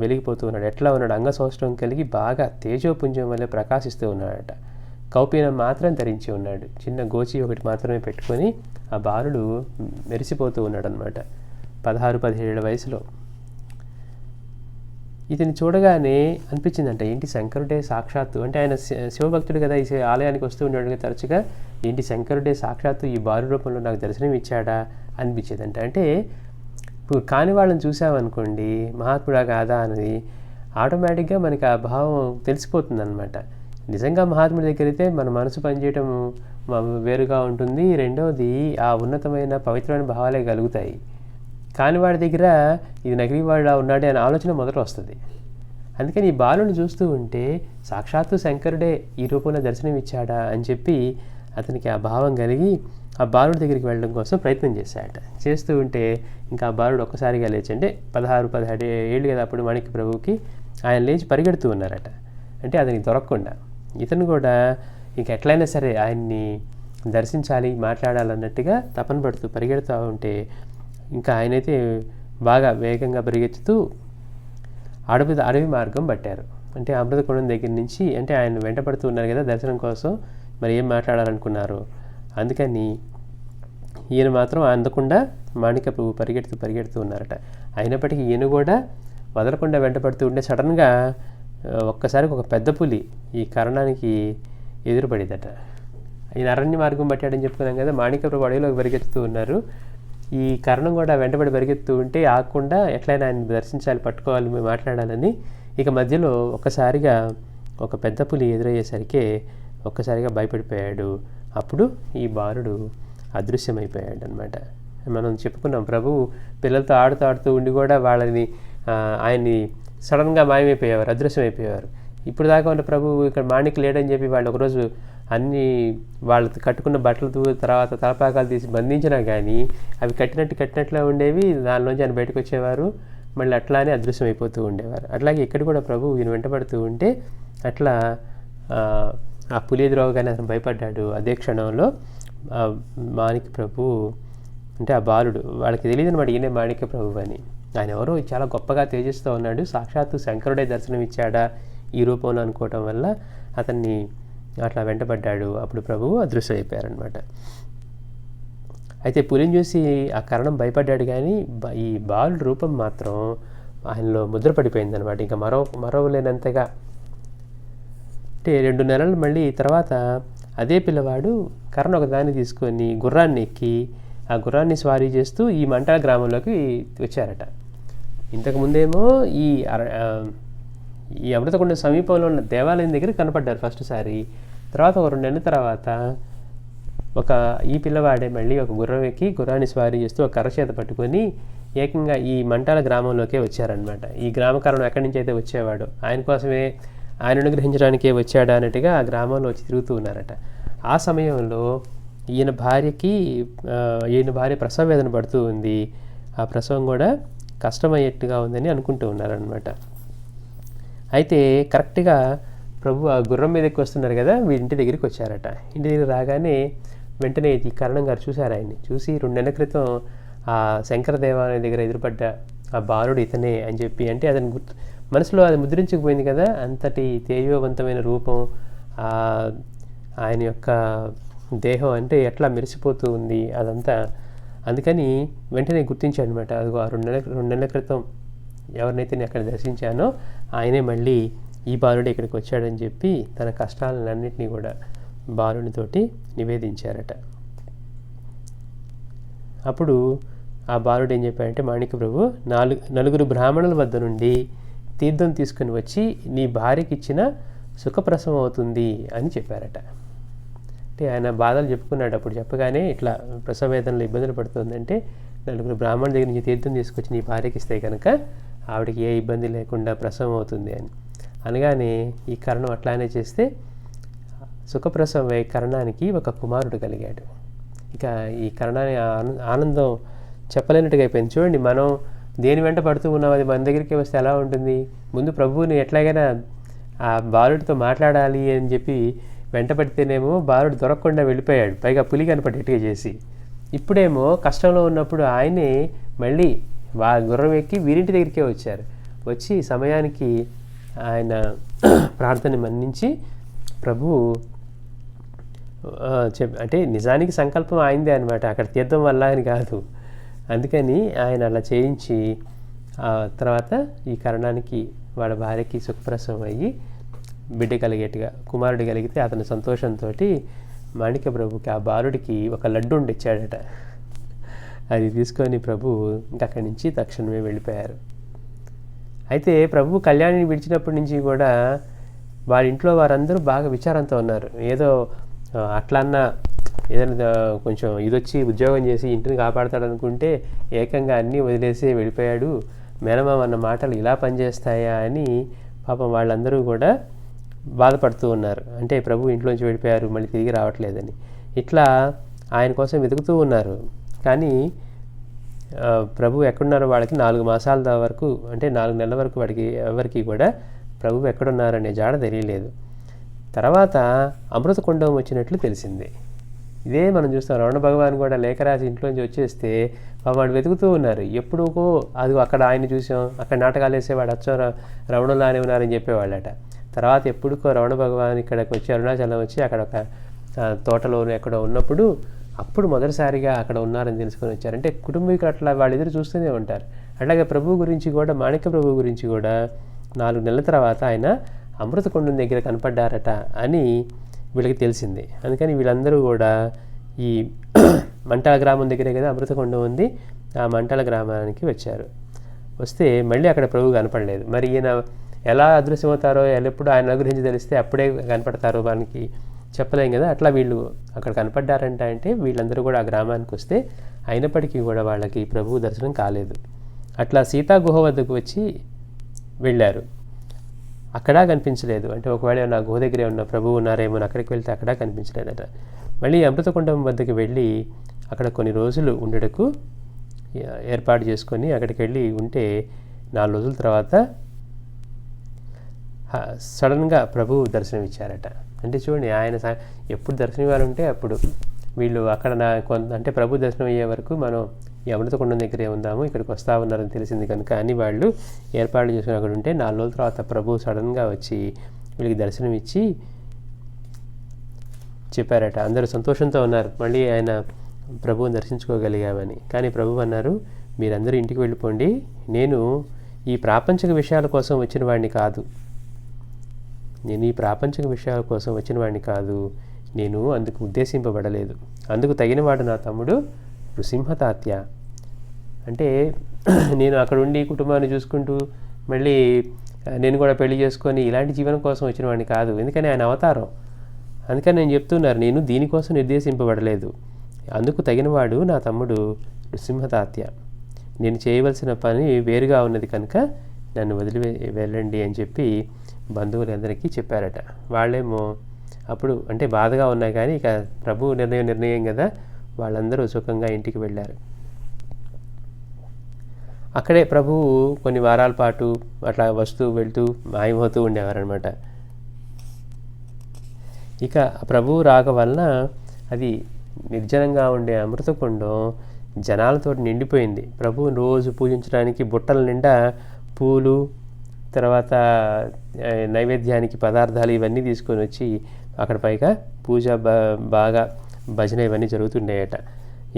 వెలిగిపోతూ ఉన్నాడు. ఎట్లా ఉన్నాడు? అంగసౌష్ఠవం కలిగి బాగా తేజోపుంజం వల్ల ప్రకాశిస్తూ ఉన్నాడట. కౌపీనం మాత్రం ధరించి ఉన్నాడు. చిన్న గోచి ఒకటి మాత్రమే పెట్టుకొని ఆ బాలుడు మెరిసిపోతూ ఉన్నాడు అనమాట. 16-17 వయసులో. ఇతని చూడగానే అనిపించిందంట, ఏంటి శంకరుడే సాక్షాత్తు, అంటే ఆయన శివభక్తుడు కదా, ఈ ఆలయానికి వస్తూ ఉన్నాడు కదా తరచుగా, ఏంటి శంకరుడే సాక్షాత్తు ఈ బాలు రూపంలో నాకు దర్శనం ఇచ్చాడా అనిపించేదంట. అంటే ఇప్పుడు కాని వాళ్ళని చూసామనుకోండి, మహాత్ముడా కాదా అనేది ఆటోమేటిక్గా మనకి ఆ భావం తెలిసిపోతుంది అనమాట. నిజంగా మహాత్ముడి దగ్గర అయితే మన మనసు పనిచేయటం వేరుగా ఉంటుంది. రెండవది ఆ ఉన్నతమైన పవిత్రమైన భావాలే కలుగుతాయి. కాని వాడి దగ్గర ఇది నకిలీ వాడు ఉన్నాడే అనే ఆలోచన మొదట వస్తుంది. అందుకని ఈ బాలుని చూస్తూ ఉంటే సాక్షాత్తు శంకరుడే ఈ రూపంలో దర్శనం ఇచ్చాడా అని చెప్పి అతనికి ఆ భావం కలిగి ఆ బాలుడి దగ్గరికి వెళ్ళడం కోసం ప్రయత్నం చేశాడట. చేస్తూ ఉంటే ఇంకా ఆ బాలుడు ఒక్కసారిగా లేచి, అంటే 16-17 ఏళ్ళు కదా అప్పుడు మాణిక్య ప్రభువుకి, ఆయన లేచి పరిగెడుతూ ఉన్నారట. అంటే అతనికి దొరకకుండా ఇతను కూడా ఇంక ఎట్లయినా సరే ఆయన్ని దర్శించాలి, మాట్లాడాలన్నట్టుగా తపన పడుతూ పరిగెడుతూ ఉంటే ఇంకా ఆయనైతే బాగా వేగంగా పరిగెత్తుతూ అడవి మార్గం పట్టారు. అంటే అమృతకుండం దగ్గర నుంచి, అంటే ఆయన వెంటపడుతూ ఉన్నారు కదా దర్శనం కోసం, మరి ఏం మాట్లాడాలనుకున్నారు. అందుకని ఈయన మాత్రం అందకుండా మాణిక్య ప్రభు పరిగెడుతూ ఉన్నారట. అయినప్పటికీ ఈయన కూడా వదలకుండా వెంటపడుతూ ఉంటే సడన్గా ఒక్కసారికి ఒక పెద్ద పులి ఈ కర్ణానికి ఎదురుపడిందట. ఈయన అరణ్య మార్గం పట్టాడని చెప్పుకున్నాం కదా, మాణిక్య ప్రభు అడవిలోకి పరిగెత్తుతూ ఉన్నారు. ఈ కర్ణం కూడా వెంటబడి పరిగెత్తూ ఉంటే ఆగకుండా ఎట్లయినా ఆయన దర్శించాలి, పట్టుకోవాలి, మాట్లాడాలని. ఇక మధ్యలో ఒక్కసారిగా ఒక పెద్ద పులి ఎదురయ్యేసరికి ఒక్కసారిగా భయపడిపోయాడు. అప్పుడు ఈ బాలుడు అదృశ్యమైపోయాడు అనమాట. మనం చెప్పుకున్నాం, ప్రభు పిల్లలతో ఆడుతూ ఉండి కూడా వాళ్ళని ఆయన్ని సడన్గా మాయమైపోయేవారు, అదృశ్యమైపోయేవారు. ఇప్పుడు దాకా ఉన్న ప్రభు ఇక్కడ మాణిక్ లేడని చెప్పి వాళ్ళు ఒకరోజు అన్నీ వాళ్ళు కట్టుకున్న బట్టలు తర్వాత తలపాకాలు తీసి బంధించినా కానీ అవి కట్టినట్లే ఉండేవి. దానిలోంచి ఆయన బయటకు వచ్చేవారు, మళ్ళీ అట్లానే అదృశ్యమైపోతూ ఉండేవారు. అట్లాగే ఇక్కడ కూడా ప్రభు ఈయన వెంటబడుతూ ఉంటే అట్లా ఆ పులి ఎదురవగానే అతను భయపడ్డాడు. అదే క్షణంలో మాణిక్య ప్రభు, అంటే ఆ బాలుడు, వాళ్ళకి తెలియదు అనమాట ఈయనే మాణిక్య ప్రభు అని. ఆయన ఎవరో చాలా గొప్పగా తేజస్తో ఉన్నాడు, సాక్షాత్తు శంకరుడే దర్శనం ఇచ్చాడా ఈ రూపంలో అనుకోవటం వల్ల అతన్ని అట్లా వెంటబడ్డాడు. అప్పుడు ప్రభువు అదృశ్యమైపోయారనమాట. అయితే పులిని చూసి ఆ కర్ణం భయపడ్డాడు, కానీ ఈ బాలుడు రూపం మాత్రం ఆయనలో ముద్రపడిపోయింది అనమాట. ఇంకా మరవలేనంతగా. అంటే 2 నెలలు మళ్ళీ తర్వాత అదే పిల్లవాడు కర్ణ ఒకదాన్ని తీసుకొని గుర్రాన్ని ఎక్కి ఆ గుర్రాన్ని స్వారీ చేస్తూ ఈ మంటల గ్రామంలోకి వచ్చారట. ఇంతకుముందేమో ఈ అమృతకుండ సమీపంలో ఉన్న దేవాలయం దగ్గర కనపడ్డారు ఫస్ట్ సారి. తర్వాత ఒక 2 నెలల తర్వాత ఈ పిల్లవాడే మళ్ళీ ఒక గుర్రం ఎక్కి గుర్రాన్ని స్వారీ చేస్తూ ఒక కర్ర చేత పట్టుకొని ఏకంగా ఈ మంటాల గ్రామంలోకే వచ్చారనమాట. ఈ గ్రామకారణం ఎక్కడి నుంచి అయితే వచ్చేవాడు, ఆయన కోసమే, ఆయన అనుగ్రహించడానికే వచ్చాడా అన్నట్టుగా ఆ గ్రామంలో వచ్చి తిరుగుతూ ఉన్నారట. ఆ సమయంలో ఈయన భార్య ప్రసవ వేదన పడుతూ ఉంది. ఆ ప్రసవం కూడా కష్టమయ్యేట్టుగా ఉందని అనుకుంటూ ఉన్నారనమాట. అయితే కరెక్ట్గా ప్రభు ఆ గుర్రం మీద ఎక్కి వస్తున్నారు కదా, ఇంటి దగ్గరికి వచ్చారట. ఇంటి దగ్గర రాగానే వెంటనే ఈ కర్ణం గారు చూశారు. ఆయన్ని చూసి 2 నెలల క్రితం ఆ శంకర దేవాలయం దగ్గర ఎదురుపడ్డ ఆ బాలుడు ఇతనే అని చెప్పి, అంటే అతని మనసులో అది ముద్రించుకుపోయింది కదా, అంతటి తేజోవంతమైన రూపం, ఆయన యొక్క దేహం అంటే ఎట్లా మెరిసిపోతూ ఉంది అదంతా. అందుకని వెంటనే గుర్తించాడు అనమాట. అది 2 నెలల క్రితం ఎవరినైతే నేను అక్కడ దర్శించానో ఆయనే మళ్ళీ ఈ బాలుడు ఇక్కడికి వచ్చాడని చెప్పి తన కష్టాలన్నింటినీ కూడా బాలునితోటి నివేదించారట. అప్పుడు ఆ బాలుడు ఏం చెప్పాడంటే, మాణిక్య ప్రభు 4 బ్రాహ్మణుల వద్ద నుండి తీర్థం తీసుకుని వచ్చి నీ భార్యకి ఇచ్చిన సుఖప్రసవం అవుతుంది అని చెప్పారట. అంటే ఆయన బాధలు చెప్పుకున్నాడు. అప్పుడు చెప్పగానే ఇట్లా ప్రసవ వేదనలో ఇబ్బందులు పడుతుందంటే 4 బ్రాహ్మణుల దగ్గర నుంచి తీర్థం తీసుకొచ్చి నీ భార్యకి ఇస్తే కనుక ఆవిడకి ఏ ఇబ్బంది లేకుండా ప్రసవం అవుతుంది అని అనగానే ఈ కర్ణం అట్లానే చేస్తే సుఖప్రసవం అయ్యే కర్ణానికి ఒక కుమారుడు కలిగాడు. ఇక ఈ కర్ణాన్ని ఆనందం చెప్పలేనట్టుగా అయిపోయింది. చూడండి, మనం దేని వెంట పడుతూ ఉన్నాం, అది మన దగ్గరికి వస్తే ఎలా ఉంటుంది. ముందు ప్రభువుని ఎట్లాగైనా ఆ బాలుడితో మాట్లాడాలి అని చెప్పి వెంట పడితేనేమో బాలుడు దొరకకుండా వెళ్ళిపోయాడు, పైగా పులి కనపడేట్టుగా చేసి. ఇప్పుడేమో కష్టంలో ఉన్నప్పుడు ఆయనే మళ్ళీ గుర్రం ఎక్కి వీరింటి దగ్గరికే వచ్చారు. వచ్చి సమయానికి ఆయన ప్రార్థన మన్నించి ప్రభువు అంటే నిజానికి సంకల్పం ఆయనదే అనమాట, అక్కడ తీర్థం వల్ల అని కాదు. అందుకని ఆయన అలా చేయించి తర్వాత ఈ కర్ణానికి వాళ్ళ భార్యకి సుఖప్రసవం అయ్యి బిడ్డ కలిగేట్టుగా కుమారుడు కలిగితే అతని సంతోషంతో మాణిక్య ప్రభుకి ఆ బాలుడికి ఒక లడ్డు ఇచ్చాడట. అది తీసుకొని ప్రభు ఇంకా అక్కడి నుంచి తక్షణమే వెళ్ళిపోయారు. అయితే ప్రభు కళ్యాణిని విడిచినప్పటి నుంచి కూడా వాళ్ళ ఇంట్లో వారందరూ బాగా విచారంతో ఉన్నారు. ఏదో అట్లన్నా ఏదైనా కొంచెం ఇదొచ్చి ఉద్యోగం చేసి ఇంటిని కాపాడతాడనుకుంటే ఏకంగా అన్నీ వదిలేసి వెళ్ళిపోయాడు, మేనమామ అన్న మాటలు ఇలా పనిచేస్తాయా అని పాపం వాళ్ళందరూ కూడా బాధపడుతూ ఉన్నారు. అంటే ప్రభు ఇంట్లోంచి వెళ్ళిపోయారు, మళ్ళీ తిరిగి రావట్లేదని ఇట్లా ఆయన కోసం వెతుకుతూ ఉన్నారు. కానీ ప్రభు ఎక్కడున్నారో వాళ్ళకి 4 మాసాల వరకు, అంటే 4 నెలల వరకు వాడికి ఎవరికి కూడా ప్రభు ఎక్కడున్నారనే జాడ తెలియలేదు. తర్వాత అమృతకుండం వచ్చినట్లు తెలిసింది. ఇదే మనం చూస్తాం. రమణ భగవాన్ కూడా లేఖ రాసి ఇంట్లోంచి వచ్చేస్తే వాడు వెతుకుతూ ఉన్నారు. ఎప్పుడుకో అది అక్కడ ఆయన చూసాం, అక్కడ నాటకాలు వేసేవాడు అచ్చం రమణులానే ఉన్నారని చెప్పేవాళ్ళట. తర్వాత ఎప్పుడుకో రమణ భగవాన్ ఇక్కడికి వచ్చి అరుణాచలం వచ్చి అక్కడ ఒక తోటలోనే ఎక్కడో ఉన్నప్పుడు అప్పుడు మొదటిసారిగా అక్కడ ఉన్నారని తెలుసుకొని వచ్చారు. అంటే కుటుంబీకులు అట్లా వాళ్ళిద్దరు చూస్తూనే ఉంటారు. అట్లాగే ప్రభు గురించి కూడా, మాణిక్య ప్రభు గురించి కూడా 4 నెలల తర్వాత ఆయన అమృతకుండం దగ్గర కనపడ్డారట అని వీళ్ళకి తెలిసింది. అందుకని వీళ్ళందరూ కూడా ఈ మంటాల గ్రామం దగ్గరే కదా అమృతకుండం ఉంది, ఆ మంటాల గ్రామానికి వచ్చారు. వస్తే మళ్ళీ అక్కడ ప్రభు కనపడలేదు. మరి ఈయన ఎలా అదృశ్యమవుతారో, ఎల్లప్పుడు ఆయన గురించి తెలిస్తే అప్పుడే కనపడతారో మనకి చెప్పలేం కదా. అట్లా వీళ్ళు అక్కడ కనపడ్డారంట. అంటే వీళ్ళందరూ కూడా ఆ గ్రామానికి వస్తే అయినప్పటికీ కూడా వాళ్ళకి ప్రభువు దర్శనం కాలేదు. అట్లా సీతా గుహ వద్దకు వచ్చి వెళ్ళారు, అక్కడ కనిపించలేదు. అంటే ఒకవేళ నా గుహ దగ్గరే ఉన్న ప్రభువు ఉన్నారేమో, అక్కడికి వెళ్తే అక్కడ కనిపించలేదట. మళ్ళీ అమృతకుండం వద్దకు వెళ్ళి అక్కడ కొన్ని రోజులు ఉండటకు ఏర్పాటు చేసుకొని అక్కడికి వెళ్ళి ఉంటే 4 రోజుల తర్వాత సడన్గా ప్రభువు దర్శనం ఇచ్చారట. అంటే చూడండి, ఆయన ఎప్పుడు దర్శనం ఇవ్వాలంటే అప్పుడు. వీళ్ళు అక్కడ అంటే ప్రభు దర్శనం అయ్యే వరకు మనం ఈ అమృతకుండం దగ్గరే ఉందాము, ఇక్కడికి వస్తూ ఉన్నారని తెలిసింది కనుక అని వాళ్ళు ఏర్పాట్లు చేసుకుని అక్కడ ఉంటే 4 రోజుల తర్వాత ప్రభు సడన్గా వచ్చి వీళ్ళకి దర్శనం ఇచ్చి చెప్పారట. అందరూ సంతోషంతో ఉన్నారు, మళ్ళీ ఆయన ప్రభువుని దర్శించుకోగలిగామని. కానీ ప్రభు అన్నారు, మీరందరూ ఇంటికి వెళ్ళిపోండి, నేను ఈ ప్రాపంచిక విషయాల కోసం వచ్చిన వాడిని కాదు, నేను ఈ ప్రాపంచిక విషయాల కోసం వచ్చిన వాడిని కాదు, నేను అందుకు ఉద్దేశింపబడలేదు, అందుకు తగినవాడు నా తమ్ముడు నృసింహతాత్య. అంటే నేను అక్కడ ఉండి కుటుంబాన్ని చూసుకుంటూ మళ్ళీ నేను కూడా పెళ్లి చేసుకొని ఇలాంటి జీవనం కోసం వచ్చిన వాడిని కాదు, ఎందుకని ఆయన అవతారం. అందుకని నేను చెప్తున్నారు, నేను దీనికోసం నిర్దేశింపబడలేదు, అందుకు తగినవాడు నా తమ్ముడు నృసింహతాత్య. నేను చేయవలసిన పని వేరుగా ఉన్నది కనుక నన్ను వదిలి వెళ్ళండి అని చెప్పి బంధువులందరికీ చెప్పారట. వాళ్ళేమో అప్పుడు అంటే బాధగా ఉన్నాయి, కానీ ఇక ప్రభు నిర్ణయం కదా, వాళ్ళందరూ సుఖంగా ఇంటికి వెళ్ళారు. అక్కడే ప్రభువు కొన్ని వారాల పాటు అట్లా వస్తూ వెళ్తూ మాయమవుతూ ఉండేవారనమాట. ఇక ప్రభువు రాక వలన అది నిర్జనంగా ఉండే అమృతకుండం జనాలతో నిండిపోయింది. ప్రభువుని రోజు పూజించడానికి బుట్టల నిండా పూలు, తర్వాత నైవేద్యానికి పదార్థాలు ఇవన్నీ తీసుకొని వచ్చి అక్కడ పైగా పూజ బాగా భజన ఇవన్నీ జరుగుతుండేయట.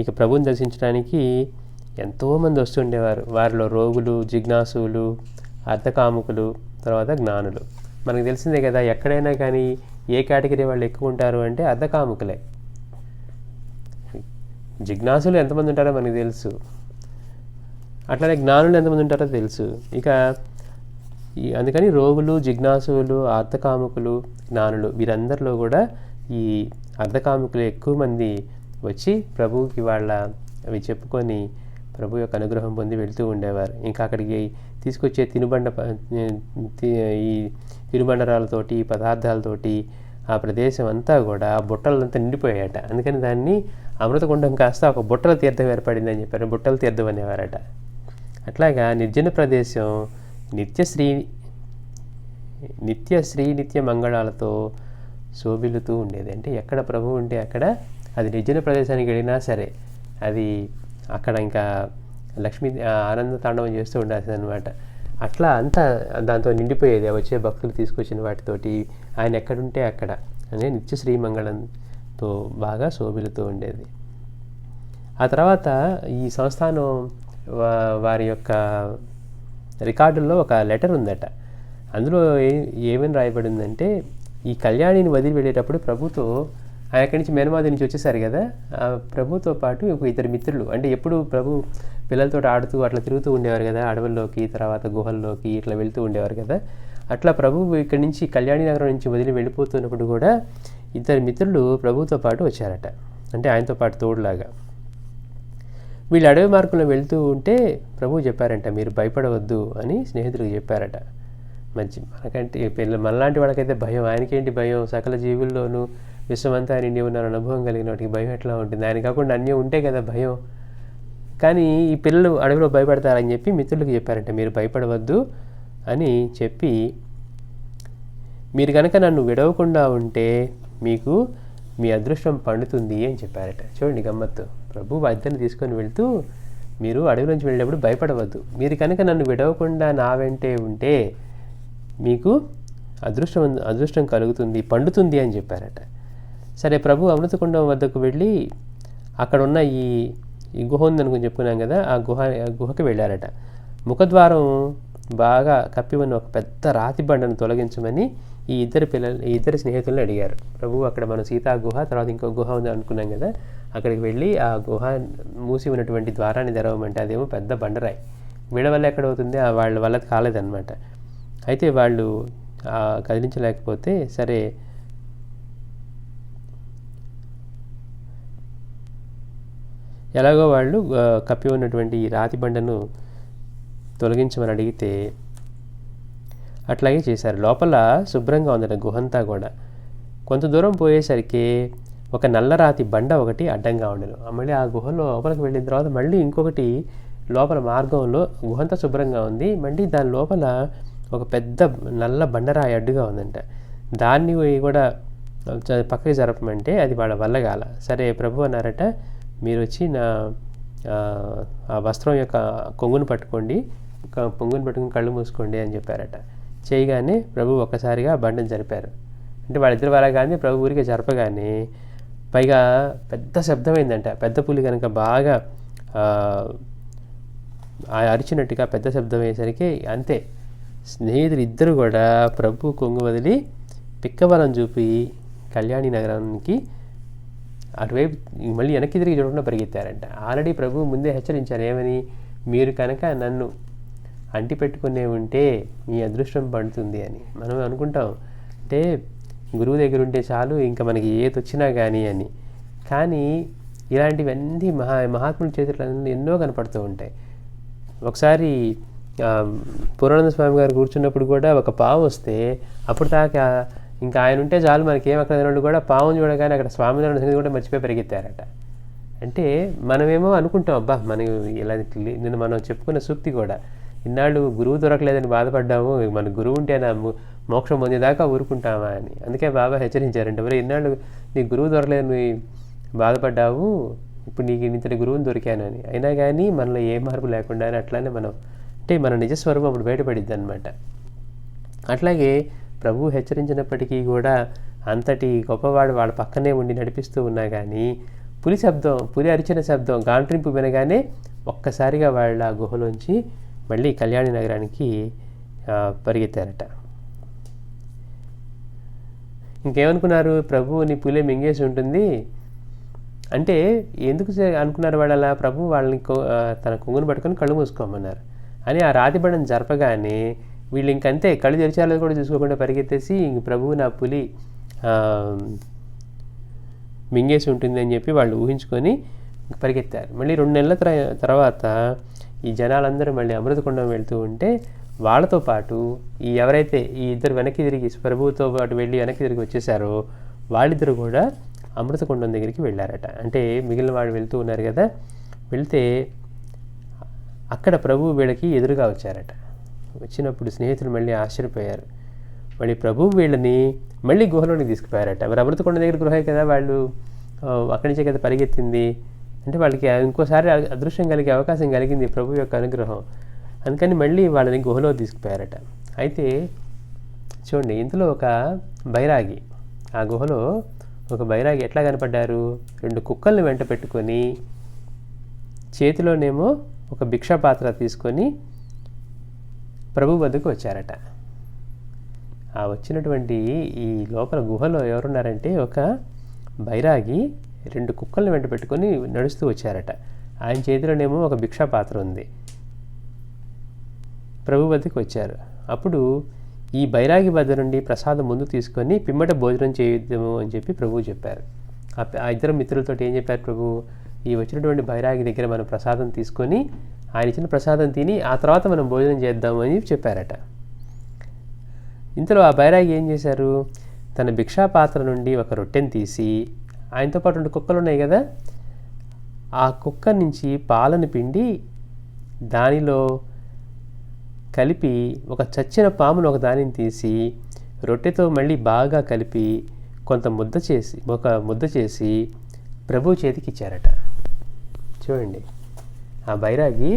ఇక ప్రభువుని దర్శించడానికి ఎంతోమంది వస్తుండేవారు. వారిలో రోగులు, జిజ్ఞాసులు, అర్థకాముకులు, తర్వాత జ్ఞానులు. మనకు తెలిసిందే కదా, ఎక్కడైనా కానీ ఏ కేటగిరీ వాళ్ళు ఎక్కువ ఉంటారు అంటే అర్థకాముకులే. జిజ్ఞాసులు ఎంతమంది ఉంటారో మనకు తెలుసు, అట్లానే జ్ఞానులు ఎంతమంది ఉంటారో తెలుసు. ఇక అందుకని రోగులు, జిజ్ఞాసులు, అర్థకాముకులు, జ్ఞానులు వీరందరిలో కూడా ఈ అర్థకాముకులు ఎక్కువ మంది వచ్చి ప్రభువుకి వాళ్ళ అవి చెప్పుకొని ప్రభు యొక్క అనుగ్రహం పొంది వెళ్తూ ఉండేవారు. ఇంకా అక్కడికి తీసుకొచ్చే ఈ తినుబండరాలతోటి, పదార్థాలతోటి ఆ ప్రదేశం అంతా కూడా బుట్టలంతా నిండిపోయాయట. అందుకని దాన్ని అమృతకుండం కాస్త ఒక బుట్టల తీర్థం ఏర్పడిందని చెప్పారు, బుట్టల తీర్థం అనేవారట. అట్లాగా నిర్జన ప్రదేశం నిత్య మంగళాలతో శోభిల్లుతూ ఉండేది. అంటే ఎక్కడ ప్రభు ఉంటే అక్కడ, అది నిర్జన ప్రదేశానికి వెళ్ళినా సరే అది అక్కడ ఇంకా లక్ష్మీ ఆనంద తాండవం చేస్తూ ఉండాల్సింది అనమాట. అట్లా అంతా దాంతో నిండిపోయేది. వచ్చే భక్తులు తీసుకొచ్చిన వాటితోటి ఆయన ఎక్కడుంటే అక్కడ అనే నిత్య శ్రీమంగళంతో బాగా శోభిలుతూ ఉండేది. ఆ తర్వాత ఈ సంస్థానం వారి యొక్క రికార్డుల్లో ఒక లెటర్ ఉందట. అందులో ఏమని రాయబడిందంటే, ఈ కళ్యాణిని వదిలి వెళ్ళేటప్పుడు ప్రభుతో ఆయన అక్కడి నుంచి మేనమాది నుంచి వచ్చేసారు కదా, ఆ ప్రభుతో పాటు ఒక ఇద్దరు మిత్రులు, అంటే ఎప్పుడు ప్రభు పిల్లలతో ఆడుతూ అట్లా తిరుగుతూ ఉండేవారు కదా, అడవుల్లోకి తర్వాత గుహల్లోకి ఇట్లా వెళ్తూ ఉండేవారు కదా. అట్లా ప్రభు ఇక్కడి నుంచి కళ్యాణి నగరం నుంచి వదిలి వెళ్ళిపోతున్నప్పుడు కూడా ఇద్దరు మిత్రులు ప్రభుతో పాటు వచ్చారట, అంటే ఆయనతో పాటు తోడులాగా. వీళ్ళు అడవి మార్గంలో వెళ్తూ ఉంటే ప్రభు చెప్పారంట, మీరు భయపడవద్దు అని స్నేహితులకు చెప్పారట. మనకంటే మనలాంటి వాళ్ళకైతే భయం, ఆయనకేంటి భయం, సకల జీవుల్లోనూ విశ్వమంతా నిండి ఉన్న అనుభవం కలిగిన వాటికి భయం ఎట్లా ఉంటుంది, ఆయన కాకుండా అన్నీ ఉంటే కదా భయం. కానీ ఈ పిల్లలు అడవిలో భయపడతారని చెప్పి మిత్రులకు చెప్పారంట, మీరు భయపడవద్దు అని చెప్పి, మీరు కనుక నన్ను విడవకుండా ఉంటే మీకు మీ అదృష్టం పండుతుంది అని చెప్పారట. చూడండి గమ్మత్తు. ప్రభు ఆ ఇద్దరిని తీసుకొని వెళ్తూ, మీరు అడవిలోంచి వెళ్ళేటప్పుడు భయపడవద్దు, మీరు కనుక నన్ను విడవకుండా నా వెంటే ఉంటే మీకు అదృష్టం కలుగుతుంది, పండుతుంది అని చెప్పారట. సరే, ప్రభు అమృతకుండం వద్దకు వెళ్ళి అక్కడ ఉన్న ఈ గుహ ఉందనుకుని చెప్పుకున్నాం కదా, ఆ గుహకి వెళ్ళారట. ముఖద్వారం బాగా కప్పి ఉన్న ఒక పెద్ద రాతి బండను తొలగించమని ఈ ఇద్దరు స్నేహితులను అడిగారు. ప్రభు అక్కడ మనం సీతా గుహ, తర్వాత ఇంకో గుహ ఉంది అనుకున్నాం కదా, అక్కడికి వెళ్ళి ఆ గుహ మూసి ఉన్నటువంటి ద్వారాన్ని తెరవమంటే అదేమో పెద్ద బండరాయి, వీళ్ళ వల్ల ఎక్కడ అవుతుంది, వాళ్ళ వల్ల కాలేదన్నమాట. అయితే వాళ్ళు కదిలించలేకపోతే సరే ఎలాగో వాళ్ళు కప్పి ఉన్నటువంటి ఈ రాతి బండను తొలగించమని అడిగితే అట్లాగే చేశారు. లోపల శుభ్రంగా ఉందట గుహంతా కూడా. కొంత దూరం పోయేసరికి ఒక నల్లరాతి బండ ఒకటి అడ్డంగా ఉండను. మళ్ళీ ఆ గుహలో లోపలికి వెళ్ళిన తర్వాత మళ్ళీ ఇంకొకటి లోపల మార్గంలో గుహంతా శుభ్రంగా ఉంది, మళ్ళీ దాని లోపల ఒక పెద్ద నల్ల బండరాయి అడ్డుగా ఉందంట. దాన్ని కూడా పక్కకి జరపమంటే అది వాళ్ళ వల్ల కాల. సరే, ప్రభు అన్నారట, మీరు వచ్చి నా ఆ వస్త్రం యొక్క కొంగును పట్టుకోండి, పొంగుని పట్టుకుని కళ్ళు మూసుకోండి అని చెప్పారట. చేయగానే ప్రభు ఒక్కసారిగా బండను జరిపారు. అంటే వాళ్ళిద్దరు వాళ్ళగానే ప్రభు ఊరికే జరపగానే పైగా పెద్ద శబ్దమైందంట. పెద్ద పులి కనుక బాగా అరిచినట్టుగా పెద్ద శబ్దం అయ్యేసరికి అంతే, స్నేహితులు ఇద్దరు కూడా ప్రభు కొంగు వదిలి పిక్కబలం చూపి కళ్యాణి నగరానికి అటువైపు మళ్ళీ వెనక్కి తిరిగి చూడకుండా పరిగెత్తారంట. ఆల్రెడీ ప్రభు ముందే హెచ్చరించారు, ఏమని, మీరు కనుక నన్ను అంటి పెట్టుకునే ఉంటే మీ అదృష్టం పండుతుంది అని. మనం అనుకుంటాం అంటే గురువు దగ్గర ఉంటే చాలు, ఇంకా మనకి ఏది వచ్చినా కానీ అని. కానీ ఇలాంటివన్నీ మహాత్ముల చేతులు ఎన్నో కనపడుతూ ఉంటాయి. ఒకసారి పూర్ణానంద స్వామి గారు కూర్చున్నప్పుడు కూడా ఒక పాము వస్తే అప్పుడు దాకా ఇంకా ఆయన ఉంటే చాలు మనకేం అక్కడ వాళ్ళు కూడా పావును చూడగానే అక్కడ స్వామినారాయణ సంగతి కూడా మర్చిపోయి పరిగెత్తారట. అంటే మనమేమో అనుకుంటాం, అబ్బా మనం ఇలా నిన్న మనం చెప్పుకున్న సూక్తి కూడా, ఇన్నాళ్ళు గురువు దొరకలేదని బాధపడ్డాము, మన గురువు ఉంటే నా మోక్షం పొందేదాకా ఊరుకుంటామా అని. అందుకే బాబా హెచ్చరించారంటే, మరి ఇన్నాళ్ళు నీ గురువు దొరకలేదని బాధపడ్డావు, ఇప్పుడు నీకు ఇంతటి గురువుని దొరికాను అని. అయినా కానీ మనలో ఏ మార్పు లేకుండా అట్లానే మనం అంటే మన నిజస్వరూపం అప్పుడు బయటపడిద్ది అనమాట. అట్లాగే ప్రభు హెచ్చరించినప్పటికీ కూడా అంతటి గొప్పవాడు వాళ్ళ పక్కనే ఉండి నడిపిస్తూ ఉన్నా కానీ పులి అరిచిన శబ్దం గాంట్రింపు వినగానే ఒక్కసారిగా వాళ్ళ గుహలోంచి మళ్ళీ కళ్యాణి నగరానికి పరిగెత్తారట. ఇంకేమనుకున్నారు, ప్రభువుని పులే మింగేసి ఉంటుంది అంటే ఎందుకు అనుకున్నారు వాళ్ళు అలా, ప్రభు వాళ్ళని తన కొంగును పట్టుకొని కళ్ళు మూసుకోమన్నారు అని ఆ రాతి బండను జరపగానే వీళ్ళు ఇంకంతే కళ్ళు తెరిచాలో కూడా చూసుకోకుండా పరిగెత్తేసి ఇంక ప్రభువు నా పులి మింగేసి ఉంటుంది అని చెప్పి వాళ్ళు ఊహించుకొని పరిగెత్తారు. మళ్ళీ 2 నెలల తర్వాత ఈ జనాలందరూ మళ్ళీ అమృతకుండం వెళ్తూ ఉంటే వాళ్ళతో పాటు ఎవరైతే ఈ ఇద్దరు వెనక్కి తిరిగి ప్రభువుతో పాటు వెళ్ళి వెనక్కి తిరిగి వచ్చేసారో వాళ్ళిద్దరు కూడా అమృతకుండం దగ్గరికి వెళ్ళారట. అంటే మిగిలిన వాళ్ళు వెళ్తూ ఉన్నారు కదా, వెళ్తే అక్కడ ప్రభువు వీళ్ళకి ఎదురుగా వచ్చారట. వచ్చినప్పుడు స్నేహితులు మళ్ళీ ఆశ్చర్యపోయారు. మళ్ళీ ప్రభువు వీళ్ళని మళ్ళీ గుహలోకి తీసుకుపోయారట. మరి అమృతకుండం దగ్గర గృహే కదా, వాళ్ళు అక్కడి నుంచే కదా పరిగెత్తింది. అంటే వాళ్ళకి ఇంకోసారి అదృష్టం కలిగే అవకాశం కలిగింది ప్రభు యొక్క అనుగ్రహం. అందుకని మళ్ళీ వాళ్ళని గుహలో తీసుకుపోయారట. అయితే చూడండి, ఇందులో ఒక బైరాగి, ఆ గుహలో ఒక బైరాగి ఎట్లా కనపడ్డారు, 2 కుక్కల్ని వెంట పెట్టుకొని చేతిలోనేమో ఒక భిక్షా పాత్ర తీసుకొని ప్రభు వద్దకు వచ్చారట. ఆ వచ్చినటువంటి ఈ లోపల గుహలో ఎవరున్నారంటే ఒక బైరాగి 2 కుక్కల్ని వెంట పెట్టుకొని నడుస్తూ వచ్చారట. ఆయన చేతిలోనేమో ఒక భిక్షా పాత్ర ఉంది. ప్రభు వద్దకు వచ్చారు. అప్పుడు ఈ బైరాగి వద్ద నుండి ప్రసాదం ముందు తీసుకొని పిమ్మట భోజనం చేయుద్దాము అని చెప్పి ప్రభువు చెప్పారు. ఆ ఇద్దరు మిత్రులతో ఏం చెప్పారు ప్రభు, ఈ వచ్చినటువంటి బైరాగి దగ్గర మనం ప్రసాదం తీసుకొని ఆయన ఇచ్చిన ప్రసాదం తిని ఆ తర్వాత మనం భోజనం చేద్దాము అని చెప్పారట. ఇంతలో ఆ బైరాగి ఏం చేశారు, తన భిక్షా పాత్ర నుండి ఒక రొట్టెని తీసి, ఆయనతో పాటు 2 కుక్కలు ఉన్నాయి కదా, ఆ కుక్క నుంచి పాలను పిండి దానిలో కలిపి ఒక చచ్చిన పామును ఒక దానిని తీసి రొట్టెతో మళ్ళీ బాగా కలిపి ఒక ముద్ద చేసి ప్రభు చేతికి ఇచ్చారట. చూడండి, ఆ బైరాగి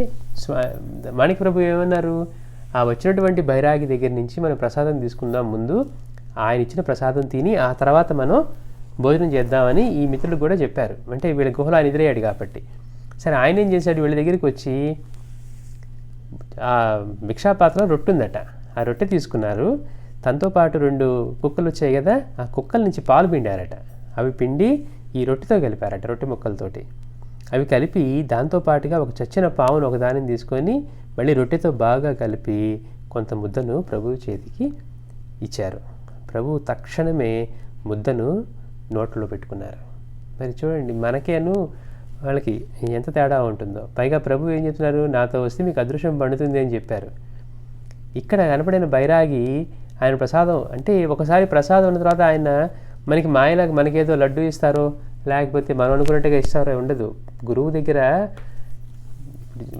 మాణిక ప్రభు ఏమన్నారు, ఆ వచ్చినటువంటి బైరాగి దగ్గర నుంచి మనం ప్రసాదం తీసుకుందాం, ముందు ఆయన ఇచ్చిన ప్రసాదం తిని ఆ తర్వాత మనం భోజనం చేద్దామని ఈ మిత్రులకు కూడా చెప్పారు. అంటే వీళ్ళ గుహలో ఆయన ఎదురయ్యాడు కాబట్టి. సరే, ఆయన ఏం చేశాడు, వీళ్ళ దగ్గరికి వచ్చి ఆ భిక్షాపాత్రలో రొట్టె ఉందట, ఆ రొట్టె తీసుకున్నారు. తనతో పాటు 2 కుక్కలు వచ్చాయి కదా, ఆ కుక్కల నుంచి పాలు పిండారట. అవి పిండి ఈ రొట్టెతో కలిపారట, రొట్టె ముక్కలతోటి. అవి కలిపి దాంతోపాటుగా ఒక చచ్చిన పావును ఒకదానిని తీసుకొని మళ్ళీ రొట్టెతో బాగా కలిపి కొంత ముద్దను ప్రభువు చేతికి ఇచ్చారు. ప్రభువు తక్షణమే ముద్దను నోట్లో పెట్టుకున్నారు. మరి చూడండి, మనకేను వాళ్ళకి ఎంత తేడా ఉంటుందో. పైగా ప్రభు ఏం చెప్తున్నారు, నాతో వస్తే మీకు అదృష్టం పండుతుంది అని చెప్పారు. ఇక్కడ కనపడిన బైరాగి ఆయన ప్రసాదం అంటే, ఒకసారి ప్రసాదం ఉన్న తర్వాత ఆయన మనకి మాయలాగా మనకేదో లడ్డు ఇస్తారో లేకపోతే మనం అనుకున్నట్టుగా ఇస్తారో ఉండదు.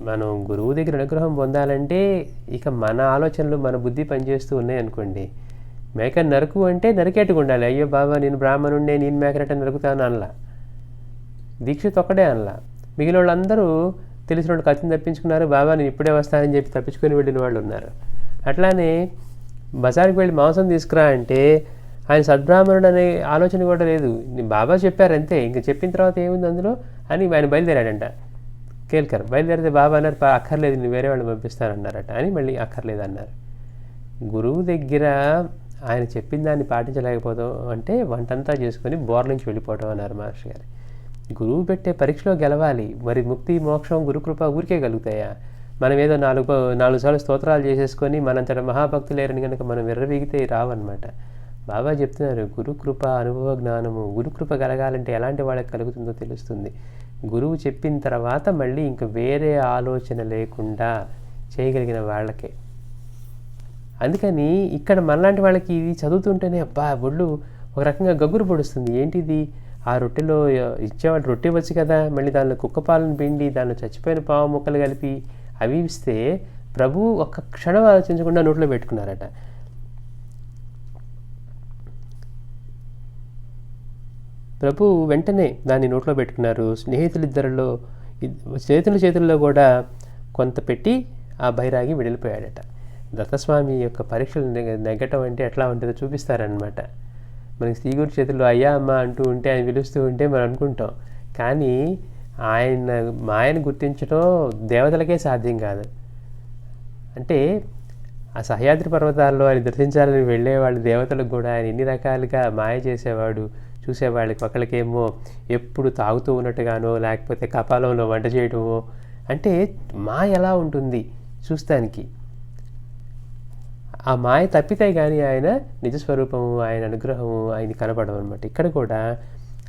మనం గురువు దగ్గర అనుగ్రహం పొందాలంటే ఇక మన ఆలోచనలు మన బుద్ధి పనిచేస్తూ ఉన్నాయనుకోండి, మేకను నరుకు అంటే నరికేట్టుకు ఉండాలి. అయ్యో బాబా నేను బ్రాహ్మణుండే నేను మేకనట్ట నరుకుతాను అనలా, దీక్షిత్ ఒక్కడే అనలా. మిగిలిన వాళ్ళందరూ తెలిసిన వాళ్ళు కత్తిని తప్పించుకున్నారు, బాబా నేను ఇప్పుడే వస్తానని చెప్పి తప్పించుకొని వెళ్ళిన వాళ్ళు ఉన్నారు. అట్లానే బజార్కి వెళ్ళి మాంసం తీసుకురా అంటే ఆయన సద్బ్రాహ్మణుడు అనే ఆలోచన కూడా లేదు. బాబా చెప్పారంతే, ఇంకా చెప్పిన తర్వాత ఏముంది అందులో అని ఆయన బయలుదేరాడంట. కేల్కర్ బయలుదేరితే బాబా అన్నారు, అక్కర్లేదు నేను వేరే వాళ్ళని పంపిస్తానన్నారట అని మళ్ళీ అక్కర్లేదు అన్నారు. గురువు దగ్గర ఆయన చెప్పిన దాన్ని పాటించలేకపోతాం అంటే వంటంతా చేసుకొని బోర్ నుంచి వెళ్ళిపోవటం అన్నారు మాస్టర్ గారు. గురువు పెట్టే పరీక్షలో గెలవాలి. మరి ముక్తి మోక్షం గురుకృప ఊరికే కలుగుతాయా? మనం ఏదో 4 సార్లు స్తోత్రాలు చేసేసుకొని మనంతట మహాభక్తులు లేరని కనుక మనం విర్రవీగితే రావన్నమాట. బాబా చెప్తున్నారు, గురుకృప అనుభవ జ్ఞానము. గురుకృప కలగాలంటే ఎలాంటి వాళ్ళకి కలుగుతుందో తెలుస్తుంది. గురువు చెప్పిన తర్వాత మళ్ళీ ఇంక వేరే ఆలోచన లేకుండా చేయగలిగిన వాళ్ళకే. అందుకని ఇక్కడ మనలాంటి వాళ్ళకి ఇది చదువుతుంటేనే అబ్బా ఒళ్ళు ఒక రకంగా గగురు పొడుస్తుంది. ఏంటిది, ఆ రొట్టెలో ఇచ్చేవాళ్ళు రొట్టె వచ్చి కదా, మళ్ళీ దానిలో కుక్కపాలను పిండి దానిలో చచ్చిపోయిన పావు ముక్కలు కలిపి అవి ఇస్తే ప్రభు ఒక్క క్షణం ఆలోచించకుండా నోట్లో పెట్టుకున్నారట. ప్రభు వెంటనే దాన్ని నోట్లో పెట్టుకున్నారు. చేతుల్లో కూడా కొంత పెట్టి ఆ బైరాగి వెళ్ళిపోయాడట. దత్తస్వామి యొక్క పరీక్షలు నెగ్గటం అంటే ఎట్లా ఉంటుందో చూపిస్తారనమాట. మనకి శ్రీగురు చేతుల్లో అయ్యా అమ్మ అంటూ ఉంటే ఆయన పిలుస్తూ ఉంటే మనం అనుకుంటాం, కానీ ఆయన మాయను గుర్తించడం దేవతలకే సాధ్యం కాదు. అంటే ఆ సహ్యాద్రి పర్వతాల్లో ఆయన దర్శించాలని వెళ్ళేవాళ్ళు దేవతలకు కూడా ఆయన ఎన్ని రకాలుగా మాయ చేసేవాడు. చూసేవాళ్ళకి ఒకళ్ళకేమో ఎప్పుడు తాగుతూ ఉన్నట్టుగానో లేకపోతే కపాలంలో వంట చేయడమో. అంటే మాయ ఎలా ఉంటుంది చూస్తానికి, ఆ మాయ తప్పితే కానీ ఆయన నిజస్వరూపము ఆయన అనుగ్రహము ఆయన కనపడడం అనమాట. ఇక్కడ కూడా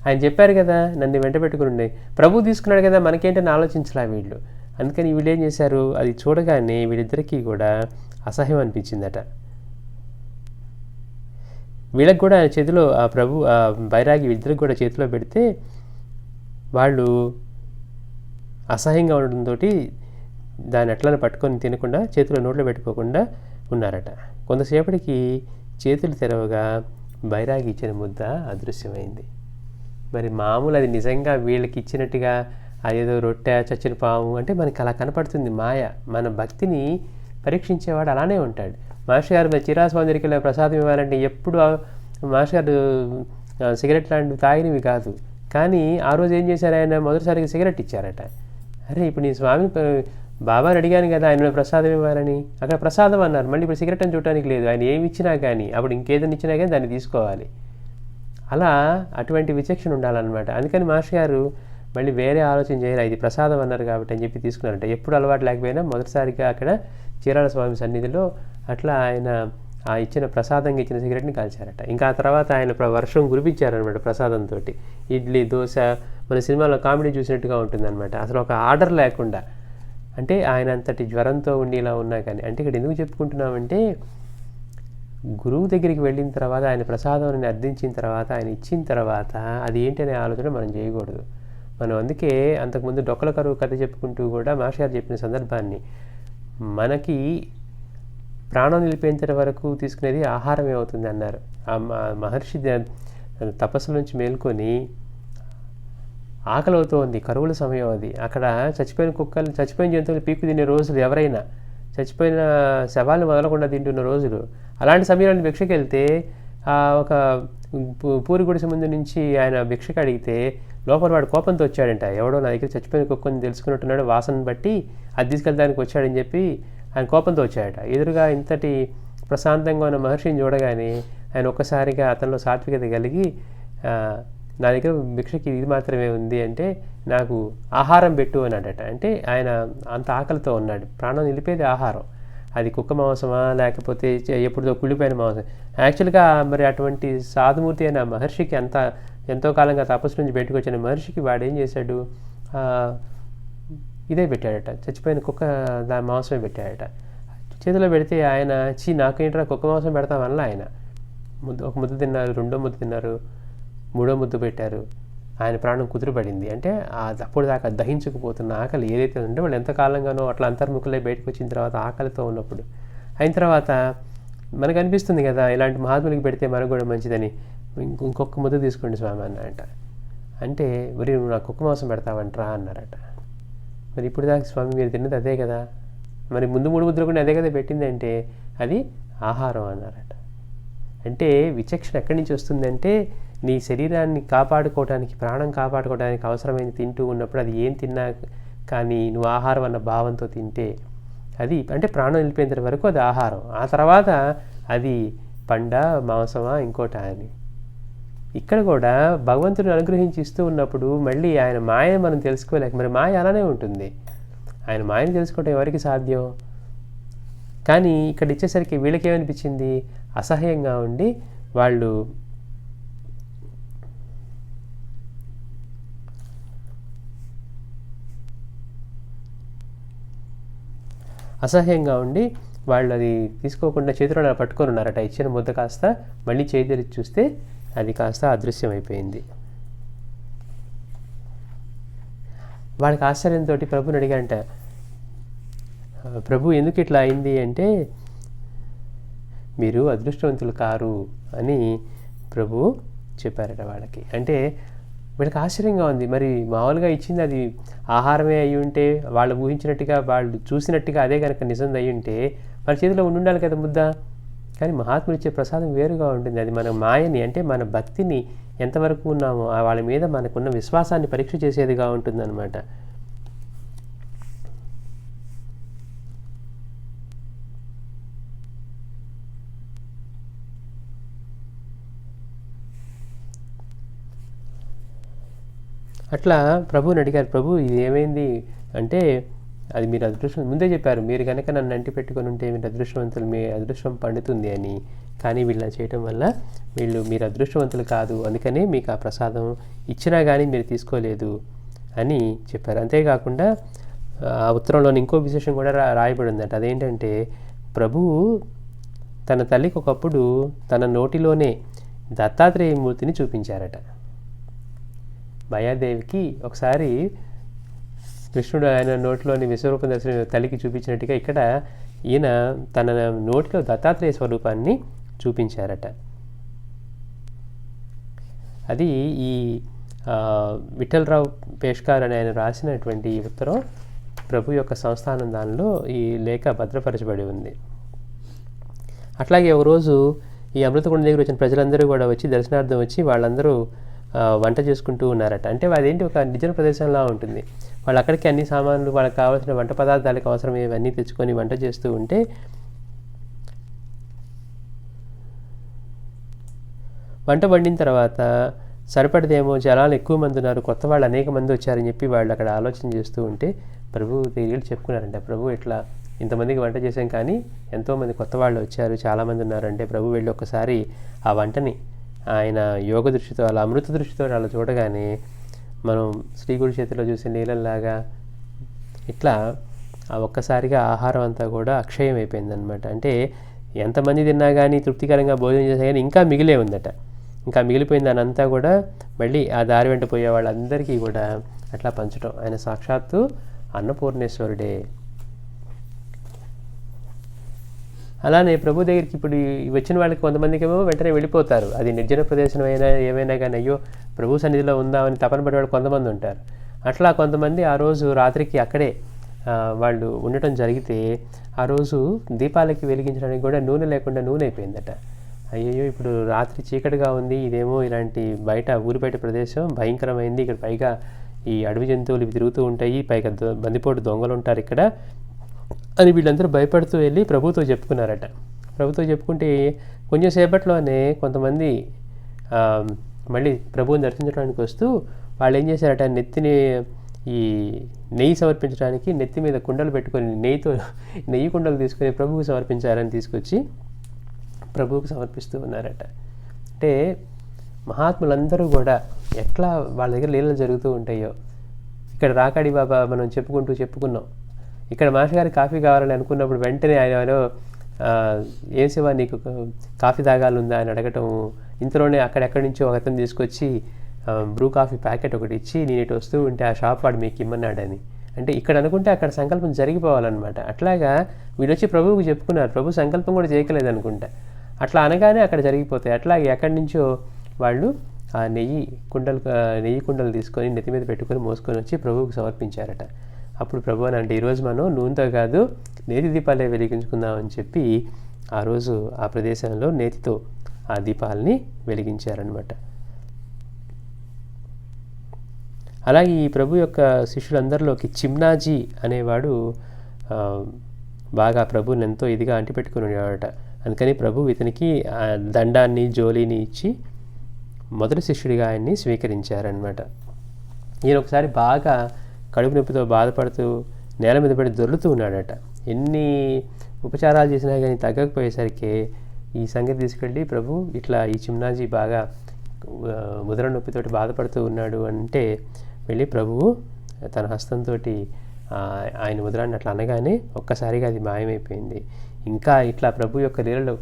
ఆయన చెప్పారు కదా, నన్ను వెంట పెట్టుకుని ప్రభు తీసుకున్నాడు కదా మనకేంటని ఆలోచించలే వీళ్ళు. అందుకని వీళ్ళు ఏం చేశారు, అది చూడగానే వీళ్ళిద్దరికీ కూడా అసహ్యం అనిపించిందట. వీళ్ళకి కూడా ఆయన చేతిలో ఆ బైరాగి వీళ్ళిద్దరికి కూడా చేతిలో పెడితే వాళ్ళు అసహ్యంగా ఉండడంతో దాన్ని ఎట్లా పట్టుకొని తినకుండా చేతిలో నోట్లో పెట్టుకోకుండా ఉన్నారట. కొంతసేపటికి చేతులు తెరవగా బైరాగి ఇచ్చిన ముద్ద అదృశ్యమైంది. మరి మామూలు అది నిజంగా వీళ్ళకి ఇచ్చినట్టుగా అదేదో రొట్టె చచ్చిన పాము అంటే మనకి అలా కనపడుతుంది మాయ. మన భక్తిని పరీక్షించేవాడు అలానే ఉంటాడు. మాస్టర్ గారు మరి చిరాస్వామి దగ్గరికి ప్రసాదం ఇవ్వాలంటే ఎప్పుడు మాస్టర్ గారు సిగరెట్ లాంటివి తాగినవి కాదు, కానీ ఆ రోజు ఏం చేశారు, ఆయన మొదటిసారిగా సిగరెట్ ఇచ్చారట. అరే ఇప్పుడు నీ స్వామి బాబాని అడిగాను కదా ఆయన ప్రసాదం ఇవ్వాలని, అక్కడ ప్రసాదం అన్నారు, మళ్ళీ ఇప్పుడు సిగరెట్ అని చూడటానికి లేదు. ఆయన ఏమి ఇచ్చినా కానీ అప్పుడు ఇంకేదైనా ఇచ్చినా కానీ దాన్ని తీసుకోవాలి. అలా అటువంటి విచక్షణ ఉండాలన్నమాట. అందుకని మాస్టర్ గారు మళ్ళీ వేరే ఆలోచన చేయాలి, ఇది ప్రసాదం అన్నారు కాబట్టి అని చెప్పి తీసుకున్నారంట. ఎప్పుడు అలవాటు లేకపోయినా మొదటిసారిగా అక్కడ చీరాల స్వామి సన్నిధిలో అట్లా ఆయన ఆ ఇచ్చిన ప్రసాదంగా ఇచ్చిన సిగరెట్ని కాల్చారట. ఇంకా ఆ తర్వాత ఆయన వర్షం కురిపించారనమాట ప్రసాదంతో. ఇడ్లీ దోశ మన సినిమాలో కామెడీ చూసినట్టుగా ఉంటుందన్నమాట. అసలు ఒక ఆర్డర్ లేకుండా, అంటే ఆయన అంతటి జ్వరంతో ఉండి ఇలా ఉన్నా కానీ. అంటే ఇక్కడ ఎందుకు చెప్పుకుంటున్నామంటే గురువు దగ్గరికి వెళ్ళిన తర్వాత ఆయన ప్రసాదం అర్థించిన తర్వాత ఆయన ఇచ్చిన తర్వాత అది ఏంటనే ఆలోచన మనం చేయకూడదు. మనం అందుకే అంతకుముందు డొక్కల కరువు కథ చెప్పుకుంటూ కూడా మాస్టర్ గారు చెప్పిన సందర్భాన్ని, మనకి ప్రాణం నిలిపేంత వరకు తీసుకునేది ఆహారమే అవుతుంది అన్నారు. ఆ మహర్షి తపస్సు నుంచి మేల్కొని ఆకలి అవుతోంది, కరువుల సమయం అది. అక్కడ చచ్చిపోయిన కుక్కలు, చచ్చిపోయిన జంతువులు పీక్కు తినే రోజులు, ఎవరైనా చచ్చిపోయిన శవాలను వదలకుండా తింటున్న రోజులు. అలాంటి సమయంలో భిక్షకి వెళ్తే ఒక పూరి గుడిసె ముందు నుంచి ఆయన భిక్షకు అడిగితే లోపల వాడు కోపంతో వచ్చాడంట. ఎవడో నా దగ్గర చచ్చిపోయిన కుక్కని తెలుసుకున్నట్టున్నాడు, వాసన బట్టి అది తీసుకెళ్ళడానికి వచ్చాడని చెప్పి ఆయన కోపంతో వచ్చాడట. ఎదురుగా ఇంతటి ప్రశాంతంగా ఉన్న మహర్షిని చూడగానే ఆయన ఒక్కసారిగా అతనిలో సాత్వికత కలిగి, నా దగ్గర భిక్షకి ఇది మాత్రమే ఉంది అంటే నాకు ఆహారం పెట్టు అన్నాడట. అంటే ఆయన అంత ఆకలితో ఉన్నాడు. ప్రాణం నిలిపేది ఆహారం. అది కుక్క మాంసమా లేకపోతే ఎప్పుడుదో కుళ్ళిపోయిన మాంసం. యాక్చువల్గా మరి అటువంటి సాధుమూర్తి అయిన మహర్షికి ఎంతో కాలంగా తపస్సు నుంచి బయటకు వచ్చిన మహర్షికి వాడు ఏం చేశాడు, ఇదే పెట్టాడట, చచ్చిపోయిన కుక్క దాని మాంసమే పెట్టాడట. చేతిలో పెడితే ఆయన నాకేంట్రా కుక్క మాంసం పెడతామన్నా ఆయన ఒక ముద్ద తిన్నారు, రెండో ముద్ద తిన్నారు, మూడో ముద్దు పెట్టారు. ఆయన ప్రాణం కుదురుపడింది. అంటే అప్పుడు దాకా దహించుకుపోతున్న ఆకలి ఏదైతే ఉంటే వాళ్ళు ఎంతకాలంగానో అట్లా అంతర్ముఖులై బయటకు వచ్చిన తర్వాత ఆకలితో ఉన్నప్పుడు అయిన తర్వాత మనకు అనిపిస్తుంది కదా, ఇలాంటి మహాత్ములకి పెడితే మనకు కూడా మంచిదని. ఇంకొక ముద్ద తీసుకోండి స్వామి అన్నారట. అంటే మరి నువ్వు నాకు కుక్క మాంసం పెడతావంటరా అన్నారట. మరి ఇప్పుడు దాకా స్వామి మీరు తిన్నది అదే కదా, మరి ముందు 3 ముద్దలు కూడా అదే కదా పెట్టింది అంటే అది ఆహారం అన్నారట. అంటే విచక్షణ ఎక్కడి నుంచి వస్తుందంటే నీ శరీరాన్ని కాపాడుకోవడానికి, ప్రాణం కాపాడుకోవడానికి అవసరమైంది తింటూ ఉన్నప్పుడు అది ఏం తిన్నా కానీ నువ్వు ఆహారం అన్న భావంతో తింటే అది అంటే ప్రాణం నిలిపేంత వరకు అది ఆహారం. ఆ తర్వాత అది పండ, మాంసమా, ఇంకోటా అని. ఇక్కడ కూడా భగవంతుడు అనుగ్రహించి ఇస్తూ ఉన్నప్పుడు మళ్ళీ ఆయన మాయ మనం తెలుసుకోలేక, మరి మాయ అలానే ఉంటుంది. ఆయన మాయని తెలుసుకోవటం ఎవరికి సాధ్యం? కానీ ఇక్కడ ఇచ్చేసరికి వీళ్ళకేమనిపించింది, అసహ్యంగా ఉండి వాళ్ళు అది తీసుకోకుండా చేతిలో పట్టుకొని ఉన్నారట. ఇచ్చిన ముద్ద కాస్త మళ్ళీ చేయి తెరిచి చూస్తే అది కాస్త అదృశ్యమైపోయింది. వాడికి ఆశ్చర్యంతో ప్రభుని అడిగాంట, ప్రభు ఎందుకు ఇట్లా అయింది అంటే మీరు అదృష్టవంతులు కారు అని ప్రభు చెప్పారట వాళ్ళకి. అంటే వీళ్ళకి ఆశ్చర్యంగా ఉంది. మరి మామూలుగా ఇచ్చింది అది ఆహారమే అయ్యి ఉంటే, వాళ్ళు ఊహించినట్టుగా వాళ్ళు చూసినట్టుగా అదే కనుక నిజం అయ్యి ఉంటే వాళ్ళ చేతిలో ఉండాలి కదా ముద్ద. కానీ మహాత్ములు ఇచ్చే ప్రసాదం వేరుగా ఉంటుంది. అది మన మాయని అంటే మన భక్తిని ఎంతవరకు ఉన్నామో వాళ్ళ మీద మనకున్న విశ్వాసాన్ని పరీక్ష చేసేదిగా ఉంటుందన్నమాట. అట్లా ప్రభువుని అడిగారు, ప్రభు ఇది ఏమైంది అంటే అది మీరు అదృష్టం ముందే చెప్పారు, మీరు కనుక నన్ను అంటి పెట్టుకొని ఉంటే మీరు అదృష్టవంతులు, మీ అదృష్టం పండుతుంది అని. కానీ వీళ్ళ చేయటం వల్ల మీరు అదృష్టవంతులు కాదు, అందుకనే మీకు ఆ ప్రసాదం ఇచ్చినా కానీ మీరు తీసుకోలేదు అని చెప్పారు. అంతేకాకుండా ఆ ఉత్తరంలోని ఇంకో విశేషం కూడా రాయబడి ఉందట. అదేంటంటే ప్రభువు తన తల్లికి ఒకప్పుడు తన నోటిలోనే దత్తాత్రేయమూర్తిని చూపించారట. మాయాదేవికి ఒకసారి కృష్ణుడు ఆయన నోటిలోని విశ్వరూపం దర్శనం తల్లికి చూపించినట్టుగా ఇక్కడ ఈయన తన నోటిలో దత్తాత్రేయ స్వరూపాన్ని చూపించారట. అది ఈ విఠలరావు పేష్కార్ అని ఆయన రాసినటువంటి ఉత్తరం ప్రభు యొక్క సంస్థానం దానిలో ఈ లేఖ భద్రపరచబడి ఉంది. అట్లాగే ఒకరోజు ఈ అమృతకుండ దగ్గర వచ్చిన ప్రజలందరూ కూడా వచ్చి దర్శనార్థం వచ్చి వాళ్ళందరూ వంట చేసుకుంటూ ఉన్నారట. అంటే అదేంటి ఒక నిర్జన ప్రదేశంలా ఉంటుంది. వాళ్ళు అక్కడికి అన్ని సామాన్లు వాళ్ళకి కావాల్సిన వంట పదార్థాలకు అవసరమేవన్నీ తెచ్చుకొని వంట చేస్తూ ఉంటే వంట వండిన తర్వాత సరిపడదేమో, జనాలు ఎక్కువ మంది ఉన్నారు, కొత్త వాళ్ళు అనేక మంది వచ్చారని చెప్పి వాళ్ళు అక్కడ ఆలోచన చేస్తూ ఉంటే ప్రభు తెలియలు చెప్పుకున్నారంటే, ప్రభు ఇట్లా ఇంతమందికి వంట చేసాం కానీ ఎంతోమంది కొత్త వాళ్ళు వచ్చారు, చాలామంది ఉన్నారంటే ప్రభు వెళ్ళి ఒక్కసారి ఆ వంటని ఆయన యోగ దృష్టితో అలా అమృత దృష్టితో అలా చూడగానే మనం శ్రీగుడి చేతిలో చూసే నీళ్ళలాగా ఇట్లా ఆ ఒక్కసారిగా ఆహారం అంతా కూడా అక్షయం అయిపోయిందనమాట. అంటే ఎంతమంది తిన్నా కానీ తృప్తికరంగా భోజనం చేసా కానీ ఇంకా మిగిలే ఉందట. ఇంకా మిగిలిపోయింది దానంతా కూడా మళ్ళీ ఆ దారి వెంట పోయే వాళ్ళందరికీ కూడా అట్లా పంచడం. ఆయన సాక్షాత్తు అన్నపూర్ణేశ్వరుడే. అలానే ప్రభు దగ్గరికి ఇప్పుడు వచ్చిన వాళ్ళకి కొంతమందికి ఏమో వెంటనే వెళ్ళిపోతారు. అది నిర్జన ప్రదేశం అయినా ఏమైనా కానీ అయ్యో ప్రభు సన్నిధిలో ఉందామని తపన పడేవాళ్ళు కొంతమంది ఉంటారు. అట్లా కొంతమంది ఆ రోజు రాత్రికి అక్కడే వాళ్ళు ఉండటం జరిగితే ఆ రోజు దీపాలకి వెలిగించడానికి కూడా నూనె లేకుండా నూనె అయిపోయిందట. అయ్యయ్యో ఇప్పుడు రాత్రి చీకటిగా ఉంది, ఇదేమో ఇలాంటి బయట ఊరి బయట ప్రదేశం భయంకరమైంది, ఇక్కడ పైగా ఈ అడవి జంతువులు ఇవి తిరుగుతూ ఉంటాయి, పైగా బందిపోటు దొంగలు ఉంటారు ఇక్కడ అని వీళ్ళందరూ భయపడుతూ వెళ్ళి ప్రభుతో చెప్పుకున్నారట. ప్రభుతో చెప్పుకుంటే కొంచెం సేపట్లోనే కొంతమంది మళ్ళీ ప్రభువుని దర్శించడానికి వస్తూ వాళ్ళు ఏం చేశారట, నెత్తిని ఈ నెయ్యి సమర్పించడానికి నెత్తి మీద కుండలు పెట్టుకొని నెయ్యి కుండలు తీసుకొని ప్రభువుకు సమర్పించాలని తీసుకొచ్చి ప్రభువుకు సమర్పిస్తూ ఉన్నారట. అంటే మహాత్ములందరూ కూడా ఎట్లా వాళ్ళ దగ్గర లీలలు జరుగుతూ ఉంటాయో. ఇక్కడ రాకాడి బాబా మనం చెప్పుకున్నాం. ఇక్కడ మాస్టర్ గారికి కాఫీ కావాలని అనుకున్నప్పుడు వెంటనే ఆయన ఏం శివ నీకు కాఫీ తాగాలుందా అని అడగటం, ఇంతలోనే అక్కడెక్కడి నుంచో ఒక అతను తీసుకొచ్చి బ్రూ కాఫీ ప్యాకెట్ ఒకటి ఇచ్చి నేను ఇటు వస్తూ ఉంటే ఆ షాప్ వాడు మీకు ఇమ్మన్నాడని. అంటే ఇక్కడ అనుకుంటే అక్కడ సంకల్పం జరిగిపోవాలన్నమాట. అట్లాగా వీళ్ళు వచ్చి ప్రభువుకు చెప్పుకున్నారు, ప్రభు సంకల్పం కూడా చేయకలేదు అనుకుంటా. అట్లా అనగానే అక్కడ జరిగిపోతాయి. అట్లాగే ఎక్కడి నుంచో వాళ్ళు ఆ నెయ్యి కుండలు తీసుకొని నెత్తి మీద పెట్టుకొని మోసుకొని వచ్చి ప్రభువుకు సమర్పించారట. అప్పుడు ప్రభు అని అంటే ఈరోజు మనం నూనెతో కాదు నేతి దీపాలే వెలిగించుకుందామని చెప్పి ఆ రోజు ఆ ప్రదేశంలో నేతితో ఆ దీపాలని వెలిగించారనమాట. అలాగే ఈ ప్రభు యొక్క శిష్యులందరిలోకి చిమ్నాజీ అనేవాడు బాగా ప్రభువుని ఎంతో ఇదిగా అంటిపెట్టుకుని ఉండేవాడట. అందుకని ప్రభు ఇతనికి దండాన్ని జోలీని ఇచ్చి మొదటి శిష్యుడిగా ఆయన్ని స్వీకరించారనమాట. ఈయన ఒకసారి బాగా కడుపు నొప్పితో బాధపడుతూ నేల మీద పడి దొర్లుతూ ఉన్నాడట. ఎన్ని ఉపచారాలు చేసినా కానీ తగ్గకపోయేసరికి ఈ సంగతి తీసుకెళ్ళి ప్రభు ఇట్లా ఈ చిమ్నాజీ బాగా ముద్ర నొప్పితోటి బాధపడుతూ ఉన్నాడు అంటే వెళ్ళి ప్రభువు తన హస్తంతో ఆయన ముద్రాన్ని అట్లా అనగానే ఒక్కసారిగా అది మాయమైపోయింది. ఇంకా ఇట్లా ప్రభు యొక్క లీలలు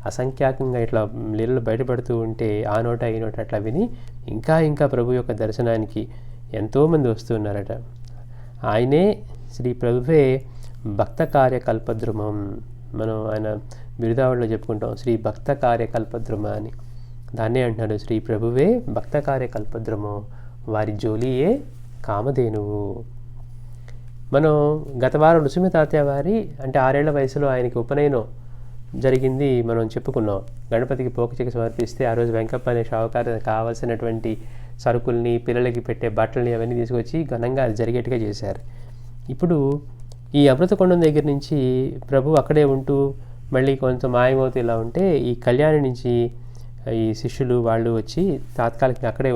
అసంఖ్యాకంగా ఇట్లా లీలలు బయటపడుతూ ఉంటే ఆ నోట ఈ నోట అట్లా విని ఇంకా ప్రభు యొక్క దర్శనానికి ఎంతోమంది వస్తున్నారట. ఆయనే శ్రీ ప్రభువే భక్త కార్యకల్పద్రుమం. మనం ఆయన బిరుదావళిలో చెప్పుకుంటాం శ్రీ భక్త కార్యకల్పద్రుమ అని. దాన్నే అంటున్నాడు శ్రీ ప్రభువే భక్త కార్యకల్పద్రుమం, వారి జోలియే కామధేనువు. మనం గత వారం నృసింహ తాతయ్య వారి అంటే 6 ఏళ్ల వయసులో ఆయనకి ఉపనయనం జరిగింది మనం చెప్పుకున్నాం. గణపతికి పోకచిక సమర్పిస్తే ఆ రోజు వెంకప్ప అనే షావుకారు కావాల్సినటువంటి సరుకుల్ని పిల్లలకి పెట్టే బట్టలని అవన్నీ తీసుకొచ్చి ఘనంగా అది జరిగేట్టుగా చేశారు. ఇప్పుడు ఈ అమృతకొండం దగ్గర నుంచి ప్రభు అక్కడే ఉంటూ మళ్ళీ కొంచెం మాయమవుతూ ఇలా ఉంటే ఈ కళ్యాణి నుంచి ఈ శిష్యులు వాళ్ళు వచ్చి తాత్కాలికంగా అక్కడే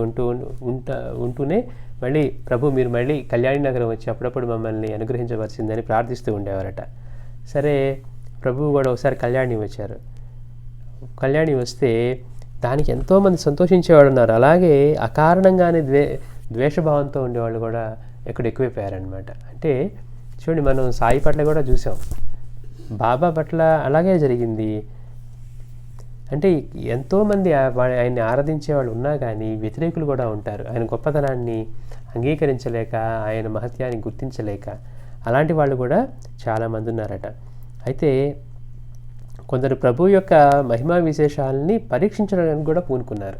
ఉంటూనే మళ్ళీ ప్రభు మీరు మళ్ళీ కళ్యాణి నగరం వచ్చి అప్పుడప్పుడు మమ్మల్ని అనుగ్రహించవలసిందని ప్రార్థిస్తూ ఉండేవారట. సరే ప్రభువు కూడా ఒకసారి కళ్యాణి వచ్చారు. కళ్యాణి వస్తే దానికి ఎంతోమంది సంతోషించేవాడు ఉన్నారు. అలాగే అకారణంగానే ద్వేషభావంతో ఉండేవాళ్ళు కూడా ఎక్కువైపోయారనమాట. అంటే చూడండి మనం సాయి పట్ల కూడా చూసాం, బాబా పట్ల అలాగే జరిగింది. అంటే ఎంతోమంది ఆయన్ని ఆరాధించే వాళ్ళు ఉన్నా కానీ వ్యతిరేకులు కూడా ఉంటారు. ఆయన గొప్పతనాన్ని అంగీకరించలేక ఆయన మహత్యాన్ని గుర్తించలేక అలాంటి వాళ్ళు కూడా చాలామంది ఉన్నారట. అయితే కొందరు ప్రభు యొక్క మహిమా విశేషాలని పరీక్షించడానికి కూడా పూనుకున్నారు.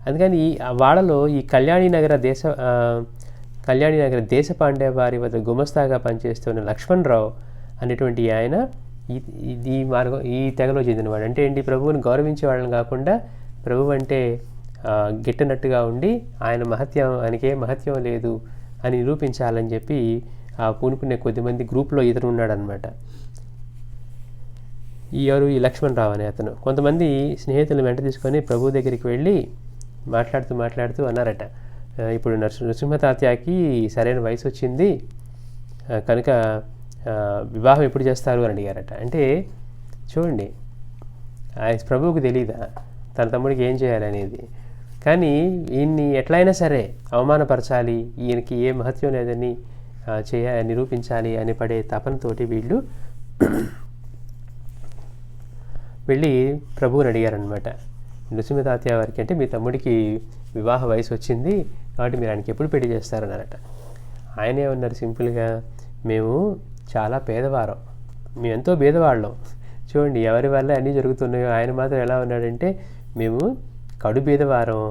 అందుకని వాళ్ళలో ఈ కళ్యాణి నగర దేశపాండే వారి వద్ద గుమస్తాగా పనిచేస్తున్న లక్ష్మణరావు అనేటువంటి ఆయన ఈ తెగలో చెందినవాడు. అంటే ఏంటి, ప్రభువుని గౌరవించే వాళ్ళని కాకుండా ప్రభు అంటే గిట్టనట్టుగా ఉండి ఆయనకే మహత్యం లేదు అని నిరూపించాలని చెప్పి పూనుకునే కొద్దిమంది గ్రూప్లో ఇతను ఉన్నాడనమాట. ఈ లక్ష్మణరావు అనే అతను కొంతమంది స్నేహితులను వెంట తీసుకొని ప్రభు దగ్గరికి వెళ్ళి మాట్లాడుతూ అన్నారట, ఇప్పుడు నృసింహ తాత్యాకి సరైన వయసు వచ్చింది కనుక వివాహం ఎప్పుడు చేస్తారు అని అడిగారట. అంటే చూడండి, ప్రభువుకు తెలీదా తన తమ్ముడికి ఏం చేయాలనేది? కానీ ఈయన్ని ఎట్లయినా సరే అవమానపరచాలి, ఈయనకి ఏ మహత్యం లేదని నిరూపించాలి అని పడే తపనతోటి వీళ్ళు వెళ్ళి ప్రభువుని అడిగారనమాట. నృసింహ తాతయ్య వారికి అంటే మీ తమ్ముడికి వివాహ వయసు వచ్చింది కాబట్టి మీరు ఆయనకి ఎప్పుడు పెళ్లి చేస్తారన్నారట. ఆయనే ఉన్నారు సింపుల్గా, మేము చాలా పేదవారం, మేము ఎంతో బీదవాళ్ళం, చూడండి ఎవరి వల్ల అన్నీ జరుగుతున్నాయో, ఆయన మాత్రం ఎలా ఉన్నాడంటే మేము కడు బీదవారం,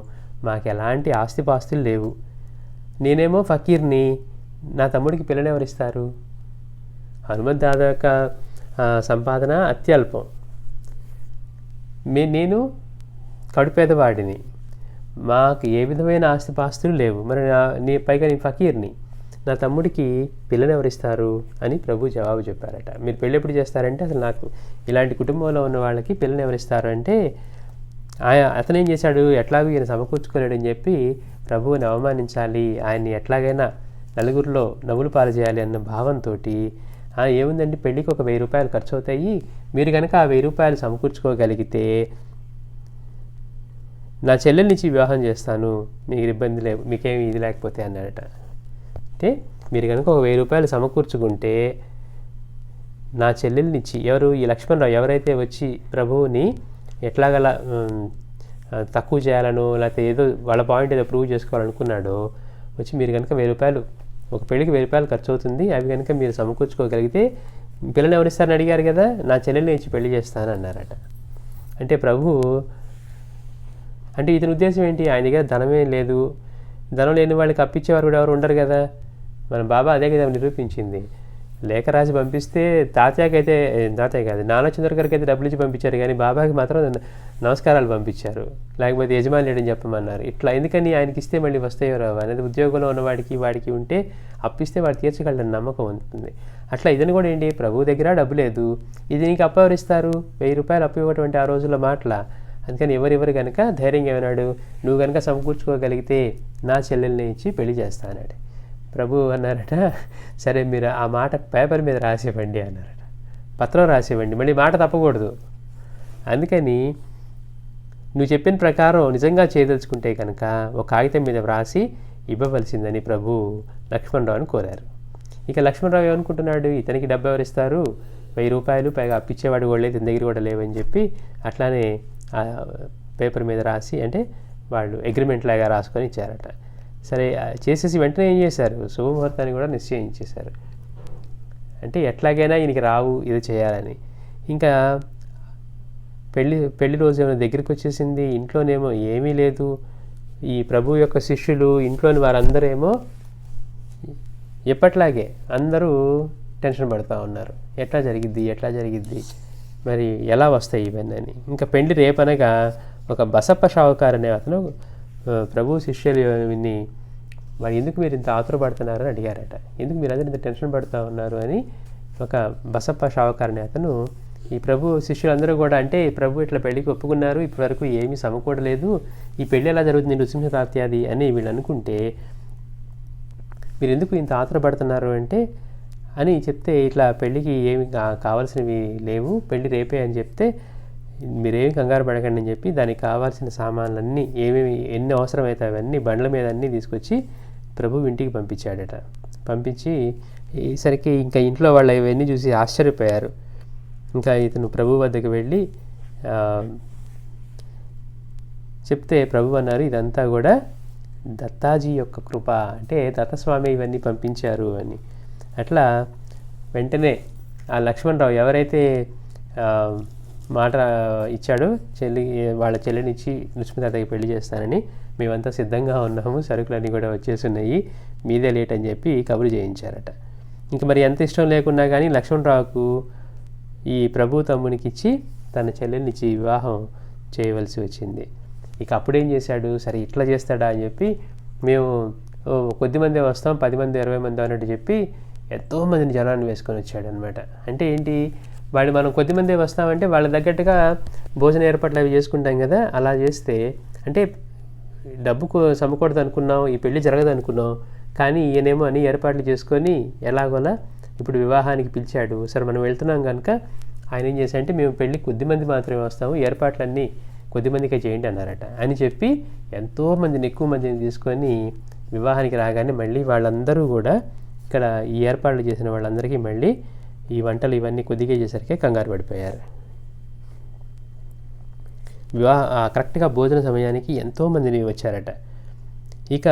మాకు ఎలాంటి ఆస్తిపాస్తులు లేవు, నేనేమో ఫకీర్ని, నా తమ్ముడికి పిల్లని ఎవరిస్తారు? హనుమంత్ దాదా యొక్క సంపాదన అత్యల్పం, నేను కడుపేదవాడిని, మాకు ఏ విధమైన ఆస్తిపాస్తులు లేవు, మరి పైగా నేను ఫకీర్ని, నా తమ్ముడికి పిల్లని ఎవరిస్తారు అని ప్రభు జవాబు చెప్పారట. మీరు పెళ్ళి ఎప్పుడు చేస్తారంటే, అసలు నాకు ఇలాంటి కుటుంబంలో ఉన్న వాళ్ళకి పిల్లని ఎవరిస్తారు అంటే, అతను ఏం చేశాడు, ఎట్లాగూ ఈయన సమకూర్చుకోలేడని చెప్పి ప్రభువుని అవమానించాలి, ఆయన్ని ఎట్లాగైనా నలుగురిలో నవ్వులు పాలు చేయాలి అన్న భావంతో, ఏముందండి పెళ్ళికి ఒక 1000 రూపాయలు ఖర్చు అవుతాయి, మీరు కనుక ఆ 1000 రూపాయలు సమకూర్చుకోగలిగితే నా చెల్లెల్నిచ్చి వివాహం చేస్తాను, మీకు ఇబ్బంది లేవు, మీకేమి ఇది లేకపోతే అన్నాడట. అంటే మీరు కనుక ఒక 1000 రూపాయలు సమకూర్చుకుంటే నా చెల్లెల్నిచ్చి, ఎవరు ఈ లక్ష్మణరావు ఎవరైతే వచ్చి ప్రభువుని ఎట్లాగలా తక్కువ చేయాలనో లేకపోతే ఏదో వాళ్ళ పాయింట్ ఏదో ప్రూవ్ చేసుకోవాలనుకున్నాడో, వచ్చి మీరు కనుక 1000 రూపాయలు, ఒక పెళ్ళికి 1000 రూపాయలు ఖర్చు అవుతుంది, అవి కనుక మీరు సమకూర్చుకోగలిగితే పిల్లని ఎవరిస్తారని అడిగారు కదా, నా చెల్లెల్ని ఇచ్చి పెళ్లి చేస్తాను అన్నారట. అంటే ప్రభు అంటే ఇతని ఉద్దేశం ఏంటి, ఆయన దగ్గర ధనమే లేదు, ధనం లేని వాళ్ళకి అప్పించేవారు కూడా ఎవరు ఉండరు కదా. మన బాబా అదే కదా నిరూపించింది. లేఖ రాసి పంపిస్తే తాతయ్యకైతే, తాతయ్య కాదు నానచంద్ర గారికి అయితే డబ్బులు ఇచ్చి పంపించారు, కానీ బాబాకి మాత్రం నమస్కారాలు పంపించారు, లేకపోతే యజమాని లేడని చెప్పమన్నారు. ఇట్లా ఎందుకని ఆయనకి ఇస్తే మళ్ళీ వస్తాయో రావు అనేది ఉద్యోగంలో ఉన్నవాడికి వాడికి ఉంటే అప్పిస్తే వాడు తీర్చగలని నమ్మకం ఉంటుంది. అట్లా ఇదని కూడా ఏంటి, ప్రభు దగ్గర డబ్బు లేదు, ఇది నీకు అప్పు ఎవరిస్తారు, 1000 రూపాయలు అప్పు ఇవ్వటువంటి ఆ రోజుల్లో మాటల. అందుకని ఎవరెవరు కనుక ధైర్యంగా ఏమన్నాడు, నువ్వు కనుక సమకూర్చుకోగలిగితే నా చెల్లెల్ని ఇచ్చి పెళ్లి చేస్తానన్నాడు. ప్రభు అన్నారట, సరే మీరు ఆ మాట పేపర్ మీద రాసివ్వండి అన్నారట, పత్రం రాసివ్వండి, మళ్ళీ మాట తప్పకూడదు. అందుకని నువ్వు చెప్పిన ప్రకారం నిజంగా చేయదలుచుకుంటే కనుక ఒక కాగితం మీద వ్రాసి ఇవ్వవలసిందని ప్రభు లక్ష్మణరావుని కోరారు. ఇక లక్ష్మణరావు ఏమనుకుంటున్నాడు, ఇతనికి డబ్బు ఎవరిస్తారు, 1000 రూపాయలు, పైగా అప్పించేవాడు కూడా లేదు, ఇతని దగ్గర కూడా లేవని చెప్పి అట్లానే పేపర్ మీద రాసి, అంటే వాళ్ళు అగ్రిమెంట్ లాగా రాసుకొని ఇచ్చారట. సరే చేసేసి వెంటనే ఏం చేశారు, శుభముహూర్తాన్ని కూడా నిశ్చయించేశారు. అంటే ఎట్లాగైనా ఈయనకి రావు ఇది చేయాలని. ఇంకా పెళ్లి రోజు ఏమైనా దగ్గరికి వచ్చేసింది, ఇంట్లోనేమో ఏమీ లేదు. ఈ ప్రభు యొక్క శిష్యులు ఇంట్లోని వారందరూ ఏమో ఎప్పట్లాగే అందరూ టెన్షన్ పడుతూ ఉన్నారు, ఎట్లా జరిగిద్ది మరి ఎలా వస్తాయి ఇవన్నీ అని. ఇంకా పెళ్లి రేపనగా ఒక బసప్ప షావుకారు అనే అతను ప్రభు శిష్యులు విని, మరి ఎందుకు మీరు ఇంత ఆతురపడుతున్నారు అని అడిగారట. ఎందుకు మీరు అందరూ ఇంత టెన్షన్ పడుతూ ఉన్నారు అని ఒక బసప్ప షావుకారు అనే అతను, ఈ ప్రభు శిష్యులందరూ కూడా, అంటే ప్రభు ఇట్లా పెళ్లికి ఒప్పుకున్నారు, ఇప్పటివరకు ఏమీ సమకూడలేదు, ఈ పెళ్ళి ఎలా జరుగుతుంది నృసింహ తాత్యాది అని వీళ్ళు అనుకుంటే, మీరు ఎందుకు ఇంత ఆతురపడుతున్నారు అంటే అని చెప్తే, ఇట్లా పెళ్ళికి ఏమి కావాల్సినవి లేవు, పెళ్ళి రేపే అని చెప్తే, మీరేమి కంగారు పడకండి అని చెప్పి దానికి కావాల్సిన సామాన్లన్నీ ఎన్ని అవసరమైతే అవన్నీ బండ్ల మీద అన్నీ తీసుకొచ్చి ప్రభు ఇంటికి పంపించాడట. పంపించి ఈసరికి ఇంకా ఇంట్లో వాళ్ళు ఇవన్నీ చూసి ఆశ్చర్యపోయారు. ఇంకా ఇతను ప్రభు వద్దకు వెళ్ళి చెప్తే ప్రభు అన్నారు, ఇదంతా కూడా దత్తాజీ యొక్క కృప, అంటే దత్తస్వామి ఇవన్నీ పంపించారు అని. అట్లా వెంటనే ఆ లక్ష్మణరావు ఎవరైతే మాట ఇచ్చాడో వాళ్ళ చెల్లినిచ్చి లక్ష్మీతాతకి పెళ్లి చేస్తానని, మేమంతా సిద్ధంగా ఉన్నాము, సరుకులన్నీ కూడా వచ్చేస్తున్నాయి, మీదే లేట్ అని చెప్పి కబురు చేయించారట. ఇంక మరి ఎంత ఇష్టం లేకున్నా కానీ లక్ష్మణరావుకు ఈ ప్రభు తమ్మునికి ఇచ్చి తన చెల్లెల్నిచ్చి వివాహం చేయవలసి వచ్చింది. ఇక అప్పుడేం చేశాడు, సరే ఇట్లా చేస్తాడా అని చెప్పి, మేము కొద్దిమంది వస్తాం, 10 మంది 20 మంది అన్నట్టు చెప్పి ఎంతోమందిని జనాన్ని వేసుకొని వచ్చాడు అనమాట. అంటే ఏంటి, వాళ్ళు మనం కొద్దిమంది వస్తామంటే వాళ్ళ తగ్గట్టుగా భోజన ఏర్పాట్లు అవి చేసుకుంటాం కదా, అలా చేస్తే అంటే డబ్బుకు సమకూడదు అనుకున్నాం, ఈ పెళ్లి జరగదు అనుకున్నాం, కానీ ఈయనేమో అన్ని ఏర్పాట్లు చేసుకొని ఎలాగోలా ఇప్పుడు వివాహానికి పిలిచాడు. సరే మనం వెళ్తున్నాం కనుక ఆయన ఏం చేశాడంటే, మేము పెళ్ళి కొద్దిమంది మాత్రమే వస్తాము, ఏర్పాట్లన్నీ కొద్దిమందికే చేయండి అన్నారట. అని చెప్పి ఎంతోమందిని ఎక్కువ మందిని తీసుకొని వివాహానికి రాగానే మళ్ళీ వాళ్ళందరూ కూడా ఇక్కడ ఈ ఏర్పాట్లు చేసిన వాళ్ళందరికీ మళ్ళీ ఈ వంటలు ఇవన్నీ కొద్దిగా చేసరికి కంగారు పడిపోయారు. కరెక్ట్గా భోజన సమయానికి ఎంతోమందిని వచ్చారట. ఇక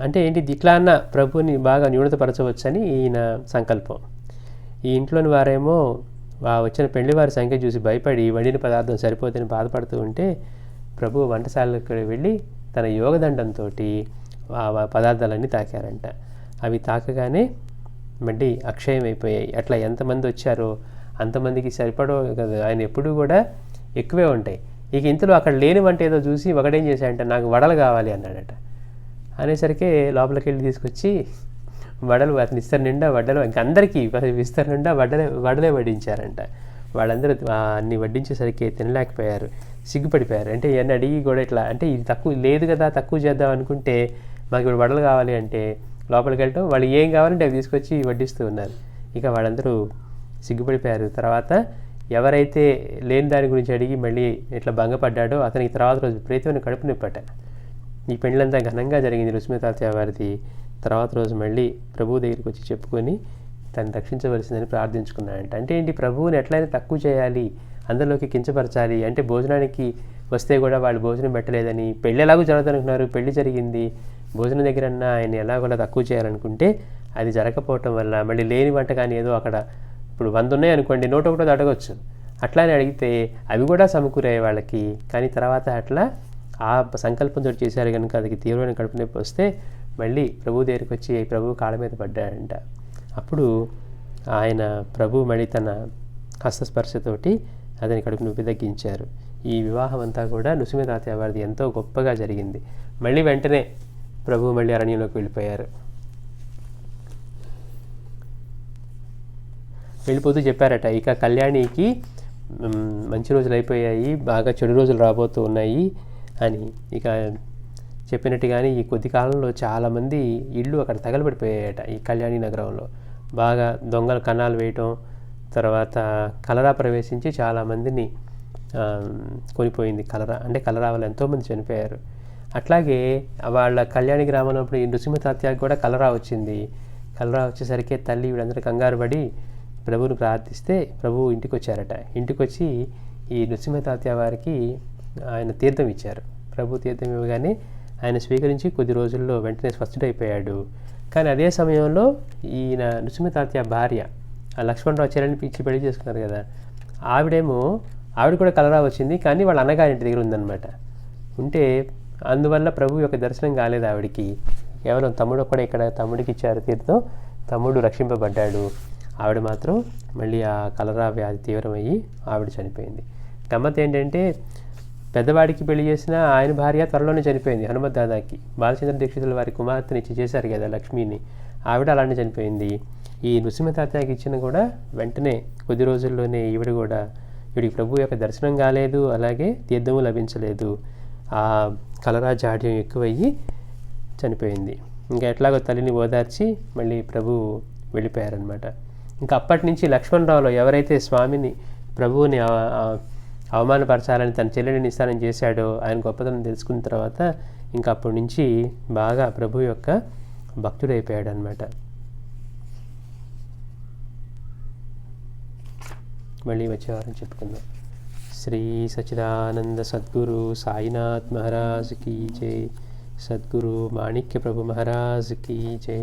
అంటే ఏంటి, ఇట్లా అన్న ప్రభుని బాగా న్యూనతపరచవచ్చని ఈయన సంకల్పం. ఈ ఇంట్లోని వారేమో వచ్చిన పెళ్లివారి సంఖ్య చూసి భయపడి వండిన పదార్థం సరిపోతేనే బాధపడుతూ ఉంటే ప్రభు వంటశాలకు వెళ్ళి తన యోగదండంతో ఆ పదార్థాలన్నీ తాకారంట. అవి తాకగానే మళ్ళీ అక్షయమైపోయాయి. అట్లా ఎంతమంది వచ్చారో అంతమందికి సరిపడో కదా, ఆయన ఎప్పుడూ కూడా ఎక్కువే ఉంటాయి. ఇక ఇంతలో అక్కడ లేని వంట ఏదో చూసి ఒకడేం చేశాడంటే నాకు వడలు కావాలి అన్నాడట. అనేసరికి లోపలికి వెళ్ళి తీసుకొచ్చి వడలు అతని ఇస్తరు నిండా వడ్డలు, ఇంక అందరికీ విస్తర నిండా వడలే వడ్డించారంట. వాళ్ళందరూ అన్ని వడ్డించేసరికి తినలేకపోయారు, సిగ్గుపడిపోయారు. అంటే ఇవన్నీ అడిగి కూడా ఇట్లా అంటే ఇది తక్కువ లేదు కదా, తక్కువ చేద్దాం అనుకుంటే మాకు ఇప్పుడు వడలు కావాలి అంటే లోపలికి వెళ్ళటం, వాళ్ళు ఏం కావాలంటే అవి తీసుకొచ్చి వడ్డిస్తూ ఉన్నారు. ఇక వాళ్ళందరూ సిగ్గుపడిపోయారు. తర్వాత ఎవరైతే లేని దాని గురించి అడిగి మళ్ళీ ఇట్లా భంగపడ్డాడో అతనికి తర్వాత రోజు ప్రీతిని కడుపు నొప్పట. ఈ పెళ్ళంతా ఘనంగా జరిగింది రుసుమి తాతయ్య వారిది. తర్వాత రోజు మళ్ళీ ప్రభువు దగ్గరికి వచ్చి చెప్పుకొని తను రక్షించవలసిందని ప్రార్థించుకున్నాడంట. అంటే ఏంటి, ప్రభువుని ఎట్లయినా తక్కువ చేయాలి, అందరిలోకి కించపరచాలి. అంటే భోజనానికి వస్తే కూడా వాళ్ళు భోజనం పెట్టలేదని, పెళ్ళి ఎలాగో జరుగుతుంటున్నారు, పెళ్లి జరిగింది, భోజనం దగ్గరన్నా ఆయన ఎలాగోలా తక్కువ చేయాలనుకుంటే అది జరగకపోవటం వల్ల మళ్ళీ లేని వంట కానీ ఏదో అక్కడ ఇప్పుడు 100 ఉన్నాయి అనుకోండి, 101 అడగవచ్చు. అట్లానే అడిగితే అవి కూడా సమకూరాయి వాళ్ళకి. కానీ తర్వాత అట్లా ఆ సంకల్పంతో చేశారు కనుక అది తీవ్రమైన కడుపు నొప్పి వస్తే మళ్ళీ ప్రభు దగ్గరికి వచ్చి ప్రభు కాళ్ళ మీద పడ్డాడంట. అప్పుడు ఆయన ప్రభు మళ్ళీ తన హస్తస్పర్శతోటి అతని కడుపు నొప్పి తగ్గించారు. ఈ వివాహం అంతా కూడా నృసింహ తాతయ్య వారిది ఎంతో గొప్పగా జరిగింది. మళ్ళీ వెంటనే ప్రభు మళ్ళీ అరణ్యంలోకి వెళ్ళిపోయారు. వెళ్ళిపోతూ చెప్పారట, ఇక కళ్యాణికి మంచి రోజులు అయిపోయాయి, బాగా చెడు రోజులు రాబోతూ ఉన్నాయి అని. ఇక చెప్పినట్టుగానే ఈ కొద్ది కాలంలో చాలామంది ఇళ్ళు అక్కడ తగలబడిపోయాయట. ఈ కళ్యాణి నగరంలో బాగా దొంగల కన్నాలు వేయటం, తర్వాత కలరా ప్రవేశించి చాలామందిని కొనిపోయింది. కలరా వల్ల ఎంతోమంది చనిపోయారు. అట్లాగే వాళ్ళ కళ్యాణి గ్రామంలో ఈ నృసింహ తాతయ్యకి కూడా కలరా వచ్చింది. కలరా వచ్చేసరికి తల్లి వీళ్ళందరూ కంగారు పడి ప్రభువుని ప్రార్థిస్తే ప్రభువు ఇంటికి వచ్చారట. ఇంటికి వచ్చి ఈ నృసింహ తాతయ్య వారికి ఆయన తీర్థం ఇచ్చారు. ప్రభు తీర్థం ఇవ్వగానే ఆయన స్వీకరించి కొద్ది రోజుల్లో వెంటనే స్వస్థుడైపోయాడు. కానీ అదే సమయంలో ఈయన నృసింహ తాతయ్య భార్య ఆ లక్ష్మణరావు చెల్లెని పిచ్చి పెళ్లి చేసుకున్నారు కదా, ఆవిడ కూడా కలరా వచ్చింది. కానీ వాళ్ళ అన్నగారి ఇంటి దగ్గర ఉందన్నమాట. ఉంటే అందువల్ల ప్రభు యొక్క దర్శనం కాలేదు ఆవిడికి. కేవలం తమ్ముడు కూడా ఇక్కడ తమ్ముడికి ఇచ్చారు తీర్థం, తమ్ముడు రక్షింపబడ్డాడు. ఆవిడ మాత్రం మళ్ళీ ఆ కలరా వ్యాధి తీవ్రమయ్యి ఆవిడ చనిపోయింది. గమ్మత్ ఏంటంటే పెద్దవాడికి పెళ్లి చేసిన ఆయన భార్య త్వరలోనే చనిపోయింది. హనుమత్ దాదాకి బాలచంద్ర దీక్షితుల వారి కుమార్తెని ఇచ్చి చేశారు కదా లక్ష్మిని, ఆవిడ అలానే చనిపోయింది. ఈ నృసింహ తాతయ్యకి ఇచ్చిన కూడా వెంటనే కొద్ది రోజుల్లోనే ఈవిడికి ప్రభు యొక్క దర్శనం కాలేదు, అలాగే తీర్థము లభించలేదు. ఆ కలరా జాడ్యం ఎక్కువయ్యి చనిపోయింది. ఇంకా ఎట్లాగో తల్లిని ఓదార్చి మళ్ళీ ప్రభు వెళ్ళిపోయారనమాట. ఇంకా అప్పటి నుంచి లక్ష్మణరావులో ఎవరైతే స్వామిని ప్రభువుని అవమానపరచాలని తన చెల్లెలిని ఇస్తానని చేశాడో ఆయన గొప్పతనం తెలుసుకున్న తర్వాత ఇంకా అప్పటి నుంచి బాగా ప్రభు యొక్క భక్తుడైపోయాడు అనమాట. మళ్ళీ వచ్చేవారని చెప్పుకుందాం. శ్రీ సచ్చిదానంద సద్గురు సాయినాథ్ మహారాజ్ కీ జై. సద్గురు మాణిక్య ప్రభు మహారాజ్ కీ జై.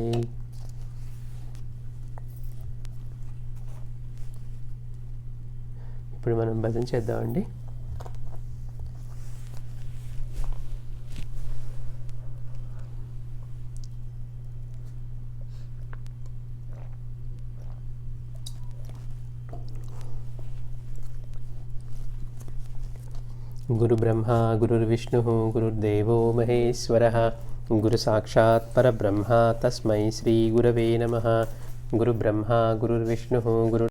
ఇప్పుడు మనం భజన చేద్దామండి. గురు బ్రహ్మ గురుర్విష్ణు గురుర్దేవో మహేశ్వరః గురు సాక్షాత్ పరబ్రహ్మ తస్మై శ్రీ గురవే నమః. గురు బ్రహ్మ గురుర్విష్ణు గురు